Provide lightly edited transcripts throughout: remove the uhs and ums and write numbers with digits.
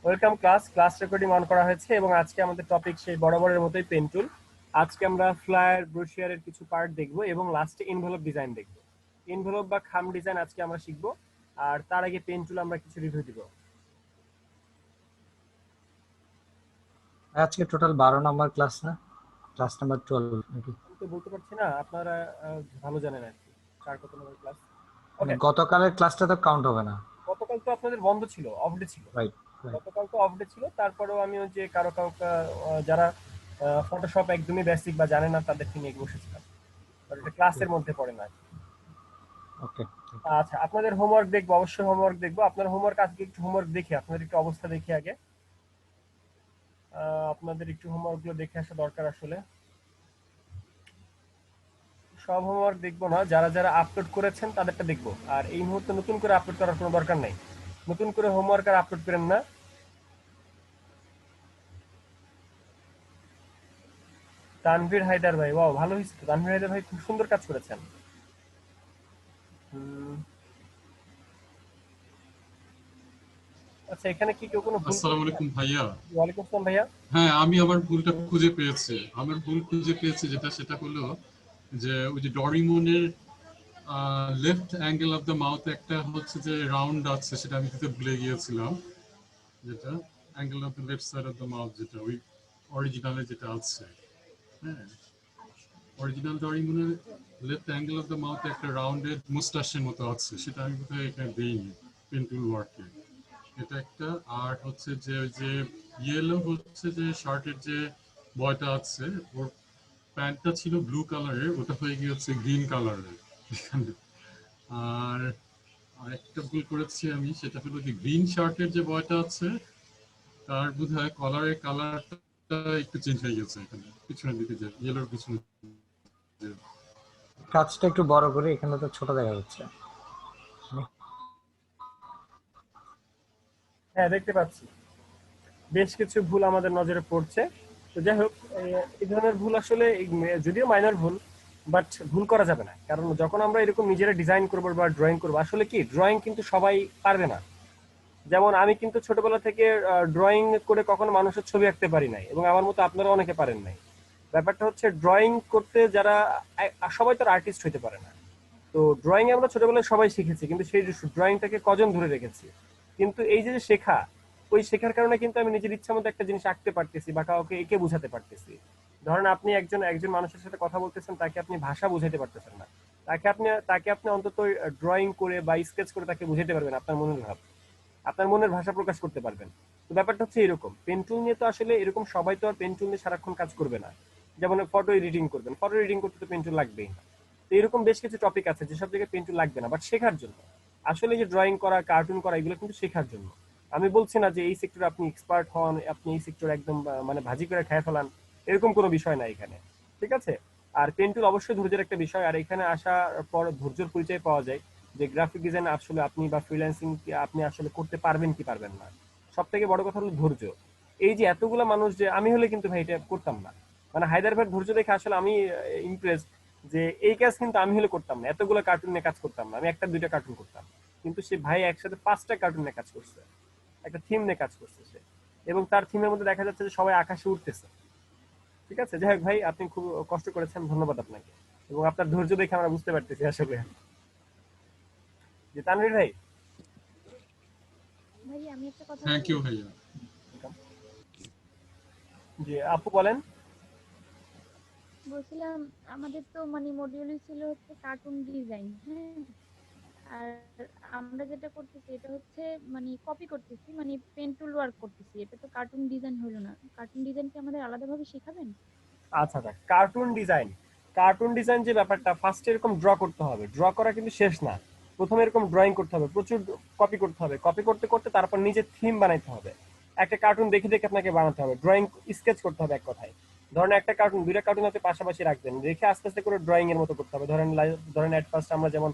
Welcome class recording on করা হয়েছে এবং আজকে আমাদের টপিক সেই বরাবরের মতোই পেন টুল। আজকে আমরা ফ্লায়ার ব্রোশিয়ারের কিছু পার্ট দেখব এবং লাস্টে এনভেলপ ডিজাইন দেখব। এনভেলপ বা খাম ডিজাইন আজকে আমরা শিখবো, আর তার আগে পেন টুল আমরা কিছু রিভিউ দিব। আজকে টোটাল 12 নম্বর ক্লাস না, ক্লাস নাম্বার 12 নাকি? আমি তো বলতে পারছি না, আপনারা ভালো জানেন আর কি কার কত নম্বর ক্লাস। মানে ওকে, গতকালের ক্লাসটা তো কাউন্ট হবে না, গতকাল তো আপনাদের বন্ধ ছিল, অফ ডে ছিল। রাইট? রাইট। গতকাল তো অফ ডে ছিল, তারপরেও আমি ওই যে কারো কাউকে যারা ফটোশপ একদমই বেসিক বা জানে না তাদেরকে নিয়ে বসেছিলাম, বাট এটা ক্লাসের মধ্যে পড়ে না। ওকে। আচ্ছা, আপনাদের হোমওয়ার্ক দেখবো, অবশ্যই হোমওয়ার্ক দেখবো। আপনার হোমওয়ার্ক আজকে একটু হোমওয়ার্ক দেখি, আপনাদের একটু অবস্থা দেখি আগে। আপনাদের একটু হোমওয়ার্ক গুলো দেখে আসা দরকার আসলে। সব হোমওয়ার্ক দেখবো না, যারা যারা আপলোড করেছেন তাদেরটা দেখবো, আর এই মুহূর্তে নতুন করে আপলোড করার কোনো দরকার নাই। নতুন করে হোমওয়ার্ক আর আপলোড করেন না। তানভীর হায়দার ভাই, ওয়াও, ভালো হয়েছে তো। তানভীর হায়দার ভাই খুব সুন্দর কাজ করেছেন। আচ্ছা, এখানে কি কেউ কোনো ভুল আসসালামু করেছেন? আলাইকুম ভাইয়া। ওয়ালাইকুম আসসালাম ভাইয়া। হ্যাঁ, আমি আমার ভুলটা খুঁজে পেয়েছি। আমার ভুল খুঁজে পেয়েছি, সেটা হলো যে ওই যে ডরিমনের left angle of the mouth একটা হচ্ছে যে রাউন্ড আছে, সেটা আমি দিতে ভুলে গিয়েছিলাম। যেটা angle of the left side of the mouth, যেটা ওই অরিজিনালে যেটা আছে। হ্যাঁ, অরিজিনাল ডরিমনের left angle of the mouth একটা রাউন্ডেড মুস্টাশের মতো আছে, সেটা আমি বোধহয় এখানে দিইনি পেন টুল ওয়ার্কে। এটা একটা। আর হচ্ছে যে ওই যে ইয়েলো হচ্ছে যে শার্টের যে বয়টা আছে, ওর প্যান্টটা ছিল ব্লু কালারের, ওটা হয়ে গিয়েছে গ্রিন কালারের এখানে। আর আরেকটা ভুল করেছি আমি, সেটা হলো যে গ্রিন শার্টের যে বয়টা আছে তার বোধহয় কলারের কালারটা একটু চেঞ্জ হয়ে গেছে এখানে পিছনের দিকে, যে ইয়েলোর পিছনে। কাজটা একটু বড় করে, এখানে তো ছোট দেখা যাচ্ছে। হ্যাঁ, দেখতে পাচ্ছি বেশ কিছু ভুল আমাদের নজরে পড়ছে। তো যাই হোক, এই ধরনের ভুল আসলে যদিও মাইনর ভুল, বাট ভুল করা যাবে না, কারণ যখন আমরা এরকম নিজেরা ডিজাইন করবো বা ড্রয়িং করবো, আসলে কি ড্রয়িং কিন্তু সবাই পারবে না। যেমন আমি কিন্তু ছোটবেলা থেকে ড্রয়িং করে কখনো মানুষের ছবি আঁকতে পারি নাই, এবং আমার মতো আপনারা অনেকে পারেন নাই। ব্যাপারটা হচ্ছে ড্রয়িং করতে যারা সবাই তো আর্টিস্ট হইতে পারে না। তো ড্রয়িং আমরা ছোটবেলায় সবাই শিখেছি, কিন্তু সেই ড্রয়িংটাকে কজন ধরে রেখেছি। কিন্তু এই যে যে শেখা, ওই শেখার কারণে কিন্তু আমি নিজের ইচ্ছা মতো একটা জিনিস আঁকতে পারতেছি বা কাউকে এঁকে বোঝাতে পারতেছি। ধরেন আপনি একজন একজন মানুষের সাথে কথা বলতেছেন, তাকে আপনি ভাষা বোঝাতে পারতেছেন না, তাকে আপনি অন্তত ড্রয়িং করে বা স্কেচ করে তাকে বুঝাতে পারবেন আপনার মনের ভাব, আপনার মনের ভাষা প্রকাশ করতে পারবেন। তো ব্যাপারটা হচ্ছে এরকম, পেন্টুল নিয়ে তো আসলে এরকম সবাই তো আর পেন্টুল নিয়ে সারাক্ষণ কাজ করবে না। যেমন ফটো এডিটিং করবেন, ফটো এডিটিং করতে তো পেন্টুল লাগবেই না। তো এরকম বেশ কিছু টপিক আছে যেসব জায়গায় পেন্টুল লাগবে না, বাট শেখার জন্য। আসলে যে ড্রয়িং করা, কার্টুন করা, এগুলো কিন্তু শেখার জন্য। আমি বলছি না যে এই সেক্টরে আপনি এক্সপার্ট হন, আপনি এই সেক্টর একদম মানে ভাজি করে খেয়ে ফেলান, এরকম কোনো বিষয় না এখানে। ঠিক আছে? আর পেন্টুল অবশ্যই ধৈর্যের একটা বিষয়, আর এখানে আসার পর ধৈর্যের পরিচয় পাওয়া যায় যে গ্রাফিক ডিজাইন আসলে আপনি বা ফ্রিল্যান্সিং আপনি আসলে করতে পারবেন কি পারবেন না। সব থেকে বড় কথা হলো ধৈর্য। এই যে এতগুলা মানুষ, যে আমি হলে কিন্তু ভাই এটা করতাম না। মানে হায়দ্রাবাদ ধৈর্য দেখে আসলে আমি ইমপ্রেস, যে এই কাজ কিন্তু আমি হলে করতাম না, এতগুলো কার্টুন নিয়ে কাজ করতাম না, আমি একটা দুইটা কার্টুন করতাম। কিন্তু সে ভাই একসাথে 5টা কার্টুন নিয়ে কাজ করছে, একটা থিম নিয়ে কাজ করছে সে, এবং তার থিমের মধ্যে দেখা যাচ্ছে যে সবাই আকাশে উঠতেছে। ঠিক আছে, যাই হোক ভাই, আপনি খুব কষ্ট করেছেন, ধন্যবাদ আপনাকে। এবং আপনার ধৈর্য দেখে আমরা বুঝতে পারতেছি আসলে। যে তানভীর ভাই, ভাই আমি একটা কথা থ্যাংক বলি। ইউ ভাইয়া। যে আপু বলেন। বলছিলাম আমাদের তো মানে মডিউলই ছিল হচ্ছে কার্টুন ডিজাইন, হ্যাঁ। আর আমরা যেটা করতেছি এটা হচ্ছে মানে কপি করতেছি, মানে পেন টুল ওয়ার্ক করতেছি, এটা তো কার্টুন ডিজাইন হলো না। কার্টুন ডিজাইন কি আমাদের আলাদাভাবে শেখাবেন? আচ্ছা আচ্ছা, কার্টুন ডিজাইন যে ব্যাপারটা, ফার্স্ট এরকম ড্র করতে হবে, ড্র করা কিন্তু শেষ না। প্রথমে এরকম ড্রয়িং করতে হবে, প্রচুর কপি করতে হবে, কপি করতে করতে তারপর নিজের থিম বানাইতে হবে। একটা কার্টুন দেখে দেখে আপনাকে বানাতে হবে, ড্রয়িং স্কেচ করতে হবে এক কথায়। ধরেন একটা কার্টুন, দুইটা কার্টুন আপনি পাশাপাশি রাখবেন, রেখে আস্তে আস্তে করে ড্রয়িং এর মতো করতে হবে। ধরেন এট ফার্স্ট আমরা যেমন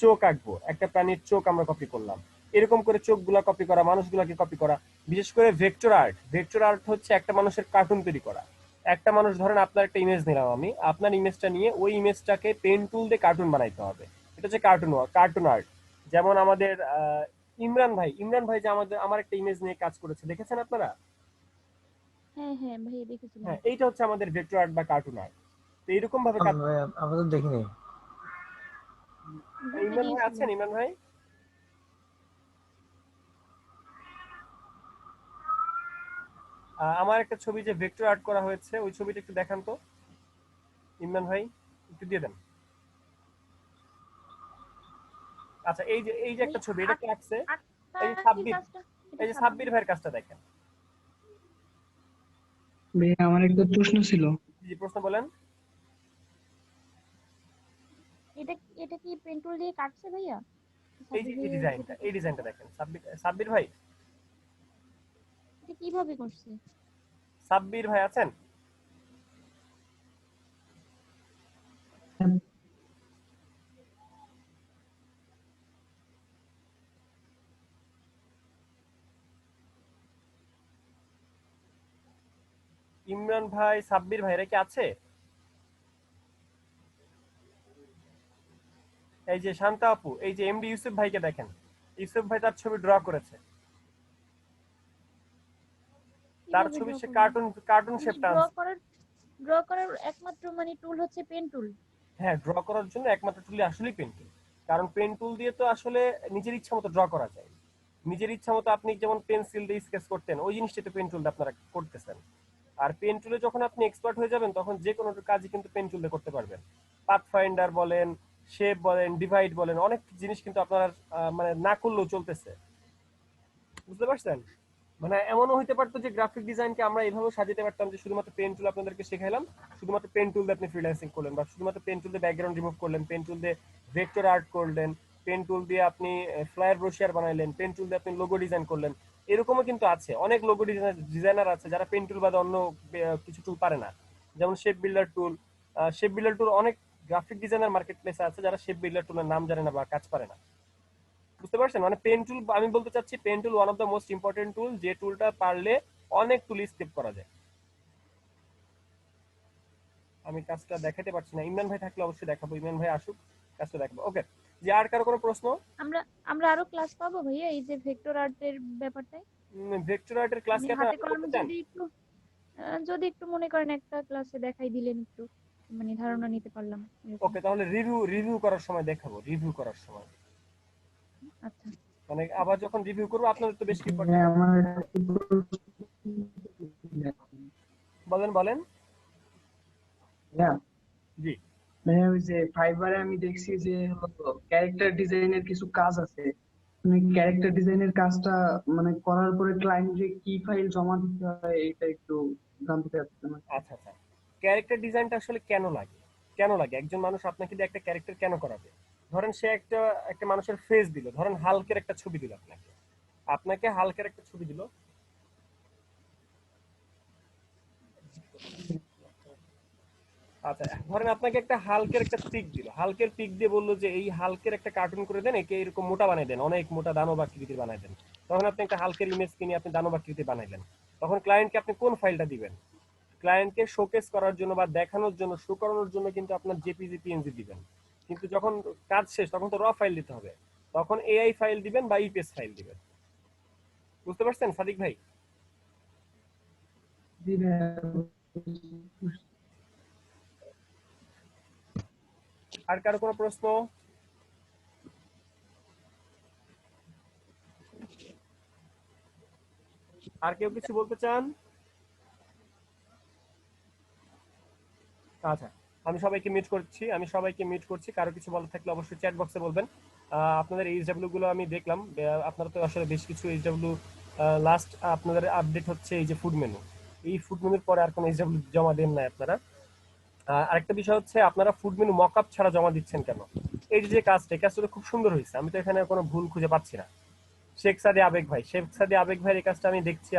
চোখ আঁকবো, একটা প্রাণীর চোখ আমরা কপি করলাম, এরকম করে চোখগুলা কপি করা, মানুষগুলাকে কপি করা। বিশেষ করে ভেক্টর আর্ট হচ্ছে একটা মানুষের কার্টুন তৈরি করা। একটা মানুষ, ধরেন আপনার একটা ইমেজ নিলাম আমি, আপনার ইমেজটা নিয়ে ওই ইমেজটাকে পেন টুল দিয়ে কার্টুন বানাইতে হবে। এটা হচ্ছে কার্টুন আর্ট। যেমন আমাদের ইমরান ভাই যে আমার একটা ইমেজ নিয়ে কাজ করেছে, দেখেছেন আপনারা? হ্যাঁ হ্যাঁ ভাইয়া দেখেছিলাম। হ্যাঁ, এইটা হচ্ছে আমাদের ভেক্টর আর্ট বা কার্টুন আর্ট। তো এরকম ভাবে কাজ। আমরা তো দেখিনি। গ্রুপে ইমরান ভাই দিয়েছিল। আছেন? ইমরান ভাই, আমার একটা ছবি যে ভেক্টর আর্ট করা হয়েছে ওই ছবিটা একটু দেখান তো ইমরান ভাই, একটু দিয়ে দেন। আচ্ছা, এই যে ভাই একটা ছবি, এটা আট কে আঁকছে? আটটা এই যে কি সাব্বির, কাজটা? এটা এই যে সাব্বির। সাব্বির ভাইয়ের কাজটা দেখেন। ভাইয়া আমার একটা প্রশ্ন ছিল। জি, প্রশ্ন বলেন। এটা এটা কি পেন টুল দিয়ে কাটছে ভাইয়া? এই যে সাব্বির এই ভাইয়া ডিজাইনটা, যেটা এই করছে ডিজাইনটা দেখেন। সাব্বির ভাই, এটা কিভাবে করছে? সাব্বির ভাই আছেন? ইমরান ভাই, সাব্বির ভাইরা কি আছে? এই যে শান্তা আপু, এই যে এমডি ইউসুফ ভাইকে দেখেন, ইউসুফ ভাই তার ছবি ড্র করেছে। তার কিভাবে ছবি ড্র সে করবে? কার্টুন কার্টুন মানে শেপটা ড্র আনছে। করার একমাত্র মানে টুল হচ্ছে পেন টুল। হ্যাঁ, ড্র করার জন্য একমাত্র টুল আসলেই পেন টুল। কারণ পেন টুল দিয়ে তো আসলে নিজের ইচ্ছা মতো ড্র করা যায়। নিজের ইচ্ছা মতো আপনি যেমন পেন্সিল দিয়ে স্কেচ করতেন, ওই জিনিসটা তো পেন টুল দিয়ে আপনারা করতেছেন। আর পেন টুলে যখন আপনি এক্সপার্ট হয়ে যাবেন তখন যে কোনো কাজই কিন্তু পেন টুল দিয়ে করতে পারবেন। পাথ ফাইন্ডার বলেন, শেপ বলেন, ডিভাইড বলেন, অনেক জিনিস কিন্তু আপনার মানে না করলেও চলতেছে। বুঝতে পারছেন? মানে এমনও হইতে পারতো যে গ্রাফিক ডিজাইনকে আমরা এইভাবে সাজাতে পারতাম যে শুধুমাত্র পেন টুল আপনাদেরকে শেখাইলাম, শুধুমাত্র পেন টুল দিয়ে আপনি ফ্রিল্যান্সিং করলেন, বা শুধুমাত্র পেন টুল দিয়ে ব্যাকগ্রাউন্ড রিমুভ করলেন, পেন টুল দিয়ে ভেক্টর আর্ট করলেন, পেন টুল দিয়ে আপনি ফ্লায়ার ব্রোশিয়ার বানাইলেন, পেন টুল দিয়ে আপনি লোগো ডিজাইন করলেন। এরকমও কিন্তু আছে, অনেক লোগো ডিজাইনার আছে যারা পেন টুল বাদে অন্য কিছু টুল পারে না। যেমন শেপ বিল্ডার টুল, অনেক গ্রাফিক ডিজাইনার মার্কেট প্লেসে আছে যারা শেপ বিল্ডার টুলের নাম জানে না বা কাজ পারে না। বুঝতে পারছেন? মানে পেন টুল, আমি বলতে চাচ্ছি pen tool one of the most important tool, যে টুলটা পারলে অনেক টুল স্কিপ করা যায়। আমি কাজটা দেখাতে পারছি না, ইমরান ভাই থাকলে অবশ্যই দেখাবো, ইমরান ভাই আসুক, কাজটা দেখাবো। ওকে, যে আর কারো কোনো প্রশ্ন? আমরা আমরা আরো ক্লাস পাবো ভাইয়া এই যে ভেক্টর আর্টের ব্যাপারটায়? ভেক্টর আর্টের ক্লাস মানে কি আপনারা হাতে আগে করতে কলমে চান? যদি একটু মনে করেন একটা ক্লাসে দেখাই দিলেন একটু, মানে ধারণা নিতে পারলাম এরকম। ওকে, তাহলে রিভিউ করার সময় দেখাবো, রিভিউ করার সময়। আচ্ছা। মানে আবার যখন রিভিউ করবো আপনাদের তো বেশ কি ভাইয়া আমার একটা বলেন বলেন। ভাইয়া জি, ভাইয়া ওই যে ফাইবারে আমি দেখছি যে ক্যারেক্টার ডিজাইনের কিছু কাজ আছে। মানে ক্যারেক্টার ডিজাইনের কাজটা মানে করার পরে ক্লায়েন্টকে কি ফাইল জমা দিতে হয় এটা একটু জানতে চাচ্ছিলাম। আচ্ছা আচ্ছা। ক্যারেক্টার ডিজাইনটা আসলে কেন লাগে? কেন লাগে? একজন মানুষ আপনাকে দিয়ে একটা ক্যারেক্টার কেন করাবে? ধরেন সে একটা একটা মানুষের ফেস দিল, ধরেন হাল্কের একটা ছবি দিল আপনাকে, হাল্কের একটা ছবি দিল। আচ্ছা, ধরেন আপনাকে একটা হাল্কের একটা পিক দিল, হাল্কের পিক দিয়ে বললো যে এই হাল্কের একটা কার্টুন করে দেন, একে এরকম মোটা বানাই দেন, অনেক মোটা দানব আকৃতির বানাই দেন। তখন আপনি একটা হাল্কের ইমেজ কিনে আপনি দানব আকৃতি বানাইলেন। তখন ক্লায়েন্টকে আপনি কোন ফাইলটা দিবেন? ক্লায়েন্টকে শোকেস করার জন্য বা দেখানোর জন্য, শো করানোর জন্য কিন্তু আপনার জেপিজি পিএনজি দিবেন। কিন্তু যখন কাজ শেষ তখন তো র ফাইল দিতে হবে, তখন এআই ফাইল দিবেন বা ইপিএস ফাইল দিবেন। বুঝতে পারছেন সাদিক ভাই? জি ভাইয়া। আর কারো কোনো প্রশ্ন? আর কেউ কিছু বলতে চান? আচ্ছা, আমি সবাইকে মিট করছি, কারো কিছু বলার থাকলে অবশ্যই চ্যাট বক্সে বলবেন। আপনাদের এইচডব্লিউ গুলো আমি দেখলাম, আপনারা তো আসলে বেশ কিছু এইচডব্লিউ, লাস্ট আপনাদের আপডেট হচ্ছে এই যে ফুড মেনু, এই ফুড মেনুর পরে আর কোনো এইচডব্লিউ জমা দেন নাই আপনারা। আরেকটা বিষয় হচ্ছে আপনারা ফুড মেনু মকআপ ছাড়া জমা দিচ্ছেন কেন? এই যে কাজটা তো খুব সুন্দর হয়েছে, আমি তো এখানে কোনো ভুল খুঁজে পাচ্ছি না। শেখ সাদি আবেগ ভাইয়ের এই কাজটা আমি দেখছি,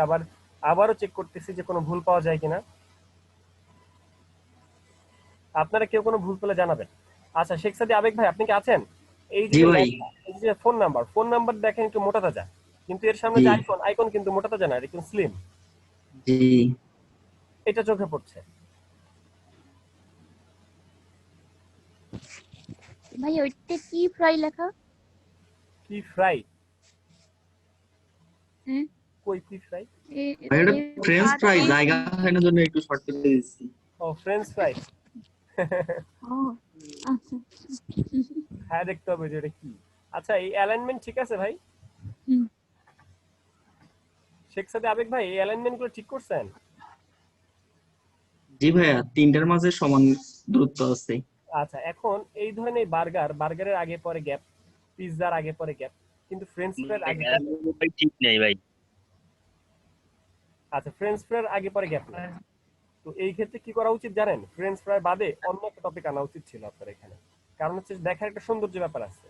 আবারও চেক করতেছি যে কোনো ভুল পাওয়া যায় কিনা। আপনারা কেউ কোনো ভুল পেলে জানাবেন। আচ্ছা, শেখ সাদি আবেগ ভাই আপনি কি আছেন? এই যে জি যে ভাই। logo, এই যে ফোন নাম্বার দেখেন একটু মোটা তাজা, কিন্তু এর সামনে জি যে আইকন কিন্তু মোটা তাজা না, একটু স্লিম, জি। এটা চোখে পড়ছে। ভাই ওইটা কি ফ্রাই লেখা? কি ফ্রাই? হ্যাঁ কই ফিশ ফ্রাই? ভাই এটা ফ্রেঞ্চ আর ফ্রাই, এই জায়গা হয় না জন্য একটু শর্ট করে দিচ্ছি। ও ফ্রেঞ্চ ফ্রাই। ও আচ্ছা হ্যাঁ দেখতে হবে যে এটা কি। আচ্ছা এই অ্যালাইনমেন্ট ঠিক আছে ভাই? হুম। শেখ সাদে আবেগ ভাই এই অ্যালাইনমেন্ট গুলো ঠিক করছেন? জি ভাইয়া, তিনটার মাঝে সমান দূরত্ব আছে। আচ্ছা এখন এই ধরনের বার্গারের আগে পরে গ্যাপ, পিৎজার আগে পরে গ্যাপ, কিন্তু ফ্রেঞ্চ ফ্রাইয়ের আগে পরে, ভাই ঠিক নেই ভাই। আচ্ছা ফ্রেঞ্চ ফ্রাইয়ের আগে পরে গ্যাপ নেই। তো এই ক্ষেত্রে কি করা উচিত জানেন? ফ্রেঞ্চ ফ্রাই বাদে অন্য একটা টপিক আনা উচিত ছিল আপনার এখানে। কারণ হচ্ছে দেখার একটা সৌন্দর্য ব্যাপার আছে।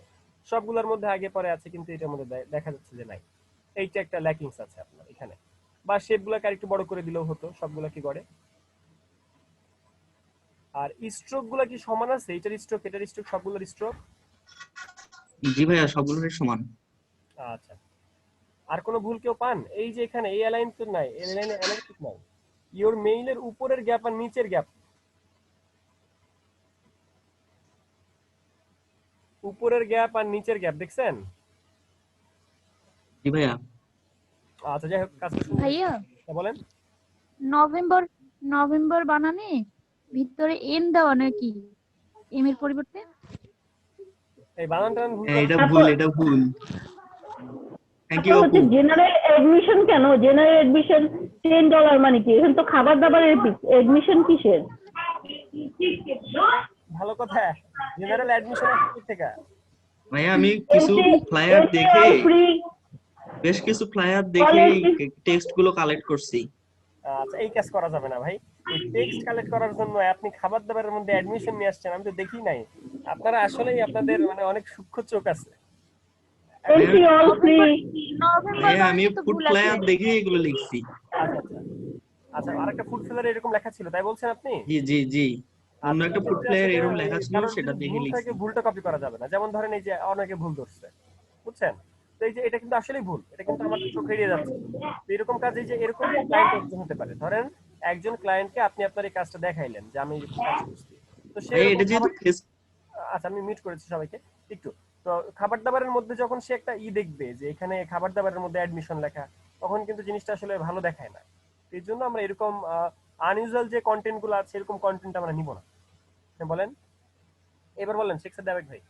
সবগুলোর মধ্যে আগে পরে আছে কিন্তু এটার মধ্যে দেখা যাচ্ছে যে নাই। এইটা একটা ল্যাকিংস আছে আপনার এখানে। বা শেপগুলোকে আরেকটু বড় করে দিলেও হতো, সবগুলা কি করে। আর স্ট্রোক গুলা কি সমান আছে? এটার স্ট্রোক এটার স্ট্রোক সবগুলোর স্ট্রোক? জি ভাইয়া, সবগুলোরই সমান। আচ্ছা আর কোনো ভুল কেউ পান? এই যে এখানে এই অ্যালাইন তো নাই, এই লাইনে অ্যালাইন ঠিক নাই। ইওর মেইলের উপরের গ্যাপ আর নিচের গ্যাপ, উপরের গ্যাপ আর নিচের গ্যাপ দেখছেন? জি ভাইয়া। আচ্ছা যাই হোক কাজটা শুরু ভাইয়া বলেন। নভেম্বর নভেম্বর বানানে ভিতরে এন দেওয়া নাকি এম এর পরিবর্তে? এই বানানটা ভুল হ্যাঁ, এটা করছেন। ভুল, এটা ভুল। থ্যাংক ইউ আপু। জেনারেল এডমিশন কেন? জেনারেল এডমিশন $10 মানে কি? এখন তো খাবার দাবারের এডমিশন কিসের? ভালো কথা, জেনারেল অ্যাডমিশন আসছে থেকে। ভাইয়া আমি কিছু ফ্লায়ার দেখে, ফ্রি বেশ কিছু ফ্লায়ার দেখে টেক্সট গুলো কালেক্ট করছি। আচ্ছা এই কাজ করা যাবে না ভাই। এই টেক্সট কালেক্ট করার জন্য আপনি খাবার দাবারের মধ্যে অ্যাডমিশন নিয়ে আসছেন, আমি তো দেখি নাই। আপনারা আসলেই আপনাদের মানে অনেক সূক্ষ্ম চোখ আছে। Entry all free. নভেম্বর ভাইয়া আমি বানানে তো ফুড ভুল আছে। ফ্লায়ার দেখে এগুলো লিখছি। আচ্ছা আচ্ছা আচ্ছা আরেকটা ফুড ফেলারে এরকম লেখা ছিল তাই বলছেন আপনি? জি জি জি, অন্য আচ্ছা, একটা ফুড এক্ষেত্রে ফ্লায়ার আসলে এরকম লেখা ছিল, কারোর সেটা যদি দেখে ভুল থাকে লিখছি। ভুলটা কপি করা যাবে না। যেমন ধরেন এই যে অনেকে ভুল ধরছে, বুঝছেন? তো এই যে এটা কিন্তু আসলেই ভুল, এটা কিন্তু আমাদের চোখে এড়িয়ে যাচ্ছে। তো এরকম কাজ, এই যে এরকম ক্লায়েন্ট একজন হতে পারে। ধরেন একজন ক্লায়েন্টকে আপনি আপনার এই কাজটা দেখাইলেন যে আমি এরকম কাজ করছি, তো সে ভাইয়া এরকম এটা যেহেতু ফেস, আচ্ছা আমি মিউট করেছি সবাইকে একটু। তো খাবার দাবারের মধ্যে যখন সে একটা দেখবে যে এখানে খাবার দাবারের মধ্যে অ্যাডমিশন লেখা, তখন কিন্তু জিনিসটা আসলে ভালো দেখায় না। এই জন্য আমরা এরকম আনইউজুয়াল যে কন্টেন্ট গুলো আছে এরকম কন্টেন্ট আমরা নিব না। হ্যাঁ, বলেন এবার বলেন শেখ সাদ্দাক ভাই।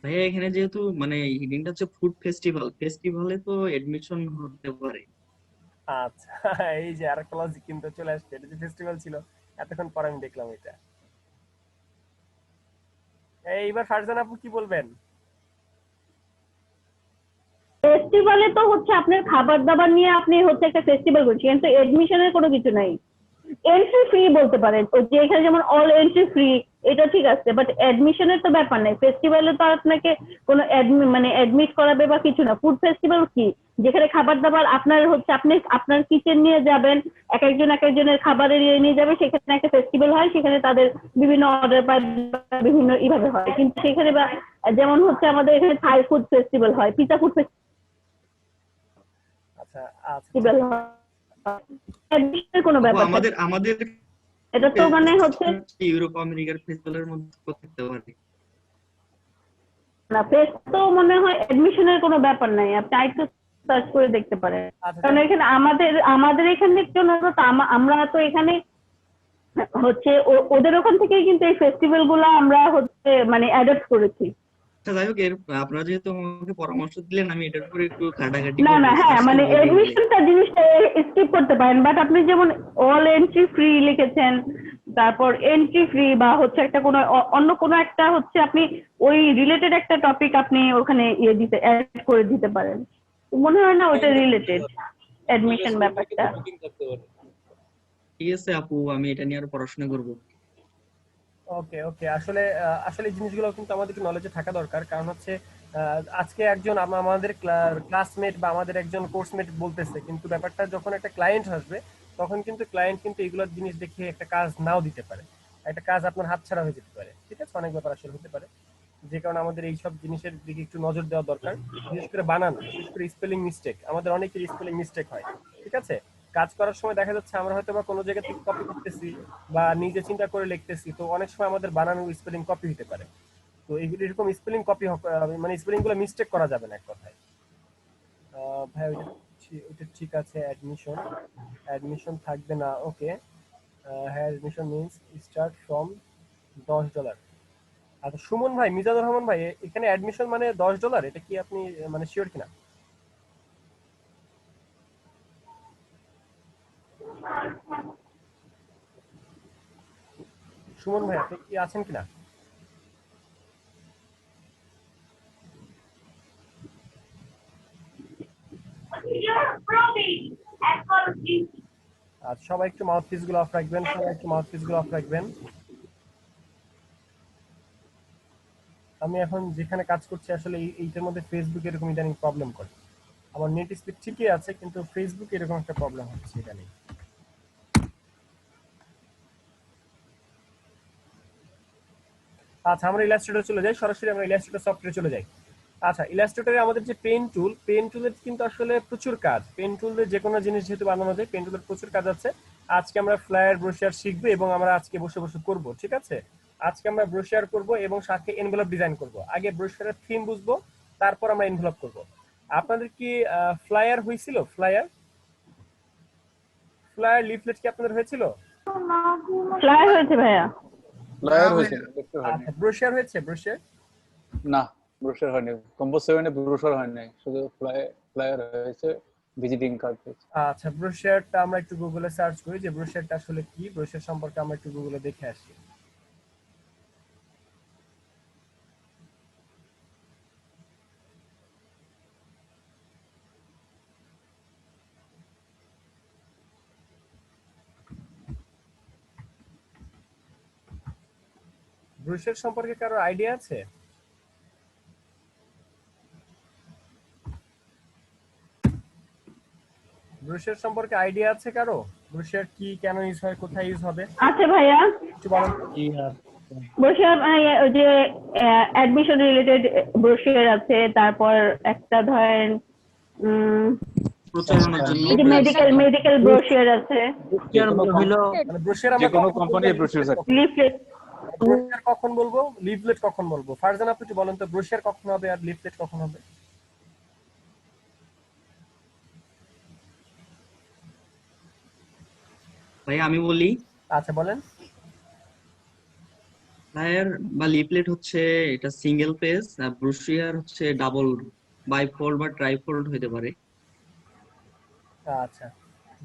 ভাইয়া এখানে যেহেতু মানে হিডিংটা হচ্ছে ফুড ফেস্টিভ্যাল, ফেস্টিভ্যালে তো এডমিশন হতে পারে। আচ্ছা এই যে আরেকটা লজিক কিন্তু চলে আসছে, এটা যে ফেস্টিভ্যাল ছিল এতক্ষণ পর আমি দেখলাম এটা। এইবার ফারজান আপু কি বলবেন? ফেস্টিভ্যালে তো হচ্ছে আপনার খাবার দাবার নিয়ে আপনি হচ্ছে একটা ফেস্টিভ্যাল করছেন, কিন্তু এডমিশনের কোনো কিছু নাই। এন্ট্রি ফ্রি বলতে পারেন, ওই যে এখানে যেমন অল এন্ট্রি ফ্রি, এটা ঠিক আছে, বাট অ্যাডমিশনের তো ব্যাপার নাই। ফেস্টিভ্যালে তো আপনাকে কোনো মানে অ্যাডমিট করাবে বা কিছু না। ফুড ফেস্টিভ্যাল কি, যেখানে খাবার দাবার আপনার হচ্ছে আপনি আপনার কিচেন নিয়ে যাবেন, এক একজনের খাবারের ইয়ে নিয়ে যাবে, সেখানে একটা ফেস্টিভ্যাল হয়, সেখানে তাদের বিভিন্ন অর্ডার পায়, বিভিন্ন এইভাবে হয়। কিন্তু সেখানে বা যেমন হচ্ছে আমাদের এখানে থাই ফুড ফেস্টিভ্যাল হয়, পিজা ফুড আচ্ছা আচ্ছা ফেস্টিভ্যাল হয়, অ্যাডমিশনের কোনো আপু ব্যাপার থাকে আমাদের আমাদের এটা তো মানে হচ্ছে ইউরোপ আমেরিকার ফেস্টিভ্যালের মধ্যে থাকতে পারে। না। ফেস্ট তো মনে হয় অ্যাডমিশনের কোনো ব্যাপার নাই, আপনি আরেকটু সার্চ করে দেখতে পারেন। আচ্ছা কারণ এখানে আমাদের এখানে জন্য তো আমরা তো এখানে হচ্ছে ওদের ওখান থেকেই কিন্তু এই ফেস্টিভ্যাল গুলো আমরা হচ্ছে মানে অ্যাডপ্ট করেছি। আচ্ছা যাই হোক, আপনারা যেহেতু আমাকে পরামর্শ দিলেন, আমি এটার উপরে একটু ঘাটাঘাটি না করবো, না, হ্যাঁ স্পষ্ট মানে wording বলে। এডমিশনটা জিনিসটা স্কিপ করতে পারেন, বাট আপনি যেমন অল এন্ট্রি ফ্রি লিখেছেন, তারপর এন্ট্রি ফ্রি বা হচ্ছে একটা কোনো অন্য কোনো একটা হচ্ছে আপনি ওই রিলেটেড একটা টপিক আপনি ওখানে অ্যাড করে দিতে পারেন। মনে হয় না ওটা রিলেটেড অ্যাডমিশন ব্যাপারটা। ঠিক আছে আপু, আমি এটা নিয়ে আরো পড়াশোনা করবো। ওকে ওকে আসলে আসলে এই জিনিসগুলো কিন্তু আমাদেরকে নলেজে থাকা দরকার। কারণ হচ্ছে আজকে একজন আমাদের ক্লাসমেট বা আমাদের একজন কোর্সমেট বলতেছে, কিন্তু ব্যাপারটা যখন একটা ক্লায়েন্ট আসবে তখন কিন্তু ক্লায়েন্ট কিন্তু এগুলোর জিনিস দেখে একটা কাজ নাও দিতে পারে, একটা কাজ আপনার হাতছাড়া হয়ে যেতে পারে। ঠিক আছে, অনেক ব্যাপার আসলে হতে পারে, যে কারণে আমাদের এইসব জিনিসের দিকে একটু নজর দেওয়া দরকার। বিশেষ করে বানান, বিশেষ করে স্পেলিং মিস্টেক, আমাদের অনেকের স্পেলিং মিস্টেক হয়। ঠিক আছে, কাজ করার সময় দেখা যাচ্ছে আমরা হয়তো বা কোনো জায়গা থেকে কপি করতেছি বা নিজে চিন্তা করে লিখতেছি, তো অনেক সময় আমাদের বানান স্পেলিং কপি হতে পারে। তো এইগুলো এরকম স্পেলিং কপি মানে স্পেলিং গুলো মিস্টেক করা যাবে না এক কথায়। ভাই ওইটা ঠিক আছে, অ্যাডমিশন অ্যাডমিশন থাকবে না, ওকে। হ্যাঁ, অ্যাডমিশন মিন্স স্টার্ট ফ্রম $10। আচ্ছা সুমন ভাই, মিজানুর রহমান ভাই, এখানে অ্যাডমিশন মানে $10, এটা কি আপনি মানে শিওর কিনা? সুমন ভাই আপনি কি আছেন কিনা? আচ্ছা সবাই একটু মাউথ পিস গুলো অফ রাখবেন, সবাই একটু মাউথ পিস গুলো অফ রাখবেন। আমি এখন যেখানে কাজ করছি আসলে এইটার মধ্যে ফেসবুক এরকম ইদানিং প্রবলেম করে। আমার নেট স্পিড ঠিকই আছে কিন্তু ফেসবুক এরকম একটা প্রবলেম হচ্ছে ইদানিং। আচ্ছা আমরা ইলাস্ট্রেটর চলে যাই, সরাসরি আমরা ইলাস্ট্রেটর সফটওয়্যারে চলে যাই। আচ্ছা ইলাস্ট্রেটরে আমাদের যে পেন টুলের কিন্তু আসলে প্রচুর কাজ। পেন টুলের যে কোনো জিনিস যেহেতু বানানো যায়, পেন টুলের প্রচুর কাজ আছে। আজকে আমরা ফ্লায়ার ব্রোশিয়ার শিখবো এবং আমরা আজকে বসে বসে করব, ঠিক আছে? আজকে আমরা ব্রোশিয়ার করব এবং সাথে এনভেলপ ডিজাইন করব। আগে ব্রোশিয়ারের থিম বুঝবো, তারপর আমরা এনভেলপ করব। আপনাদের কি ফ্লায়ার হয়েছিল? ফ্লায়ার ফ্লায়ার লিফলেট কি আপনাদের হয়েছিল? ফ্লায়ার হয়েছে ভাইয়া। ফ্লায়ার হয়েছে, দেখতে হয়নি। আচ্ছা ব্রোশিয়ার হয়েছে? ব্রোশিয়ার না, ব্রোশার হয়নি। কম্পো 7 এ ব্রোশার হয় নাই, শুধু ফ্লায়ার হয়েছে, ভিজিটিং কার্ড হয়েছে। আচ্ছা ব্রোশিয়ারটা আমরা একটু গুগলে সার্চ করি যে ব্রোশিয়ারটা আসলে কি, ব্রোশিয়ার সম্পর্কে আমরা একটু গুগলে দেখে আসি। ব্রোশিয়ার সম্পর্কে কারো আইডিয়া আছে? ব্রোশিয়ার সম্পর্কে আইডিয়া আছে কারো? ব্রোশিয়ার কি, কেন ইউজ হয়, কোথায় ইউজ হবে, আছে ভাইয়া। একটু বলেন। ব্রোশিয়ার ওই যে অ্যাডমিশন রিলেটেড ব্রোশিয়ার আছে, তারপর একটা ধরেন প্রচারণার জন্য এই যে মেডিকেল ব্রোশিয়ার আছে, মানে ব্রোশিয়ার যে আমরা কোনো কখন কোম্পানির ব্রোশার আছে। লিফলেট। ব্রোশিয়ার কখন বলবো, লিফলেট কখন বলবো? ফারজান আপনি একটু বলেন তো ব্রোশিয়ার কখন হবে আর লিফলেট কখন হবে? ভাই আমি বলি, আচ্ছা বলেন। ফ্লায়ার বা লিফলেট হচ্ছে এটা সিঙ্গেল পেজ, আর ব্রোশিয়ার হচ্ছে ডাবল, বাইফোল্ড বা ট্রাইফোল্ড হতে পারে। আচ্ছা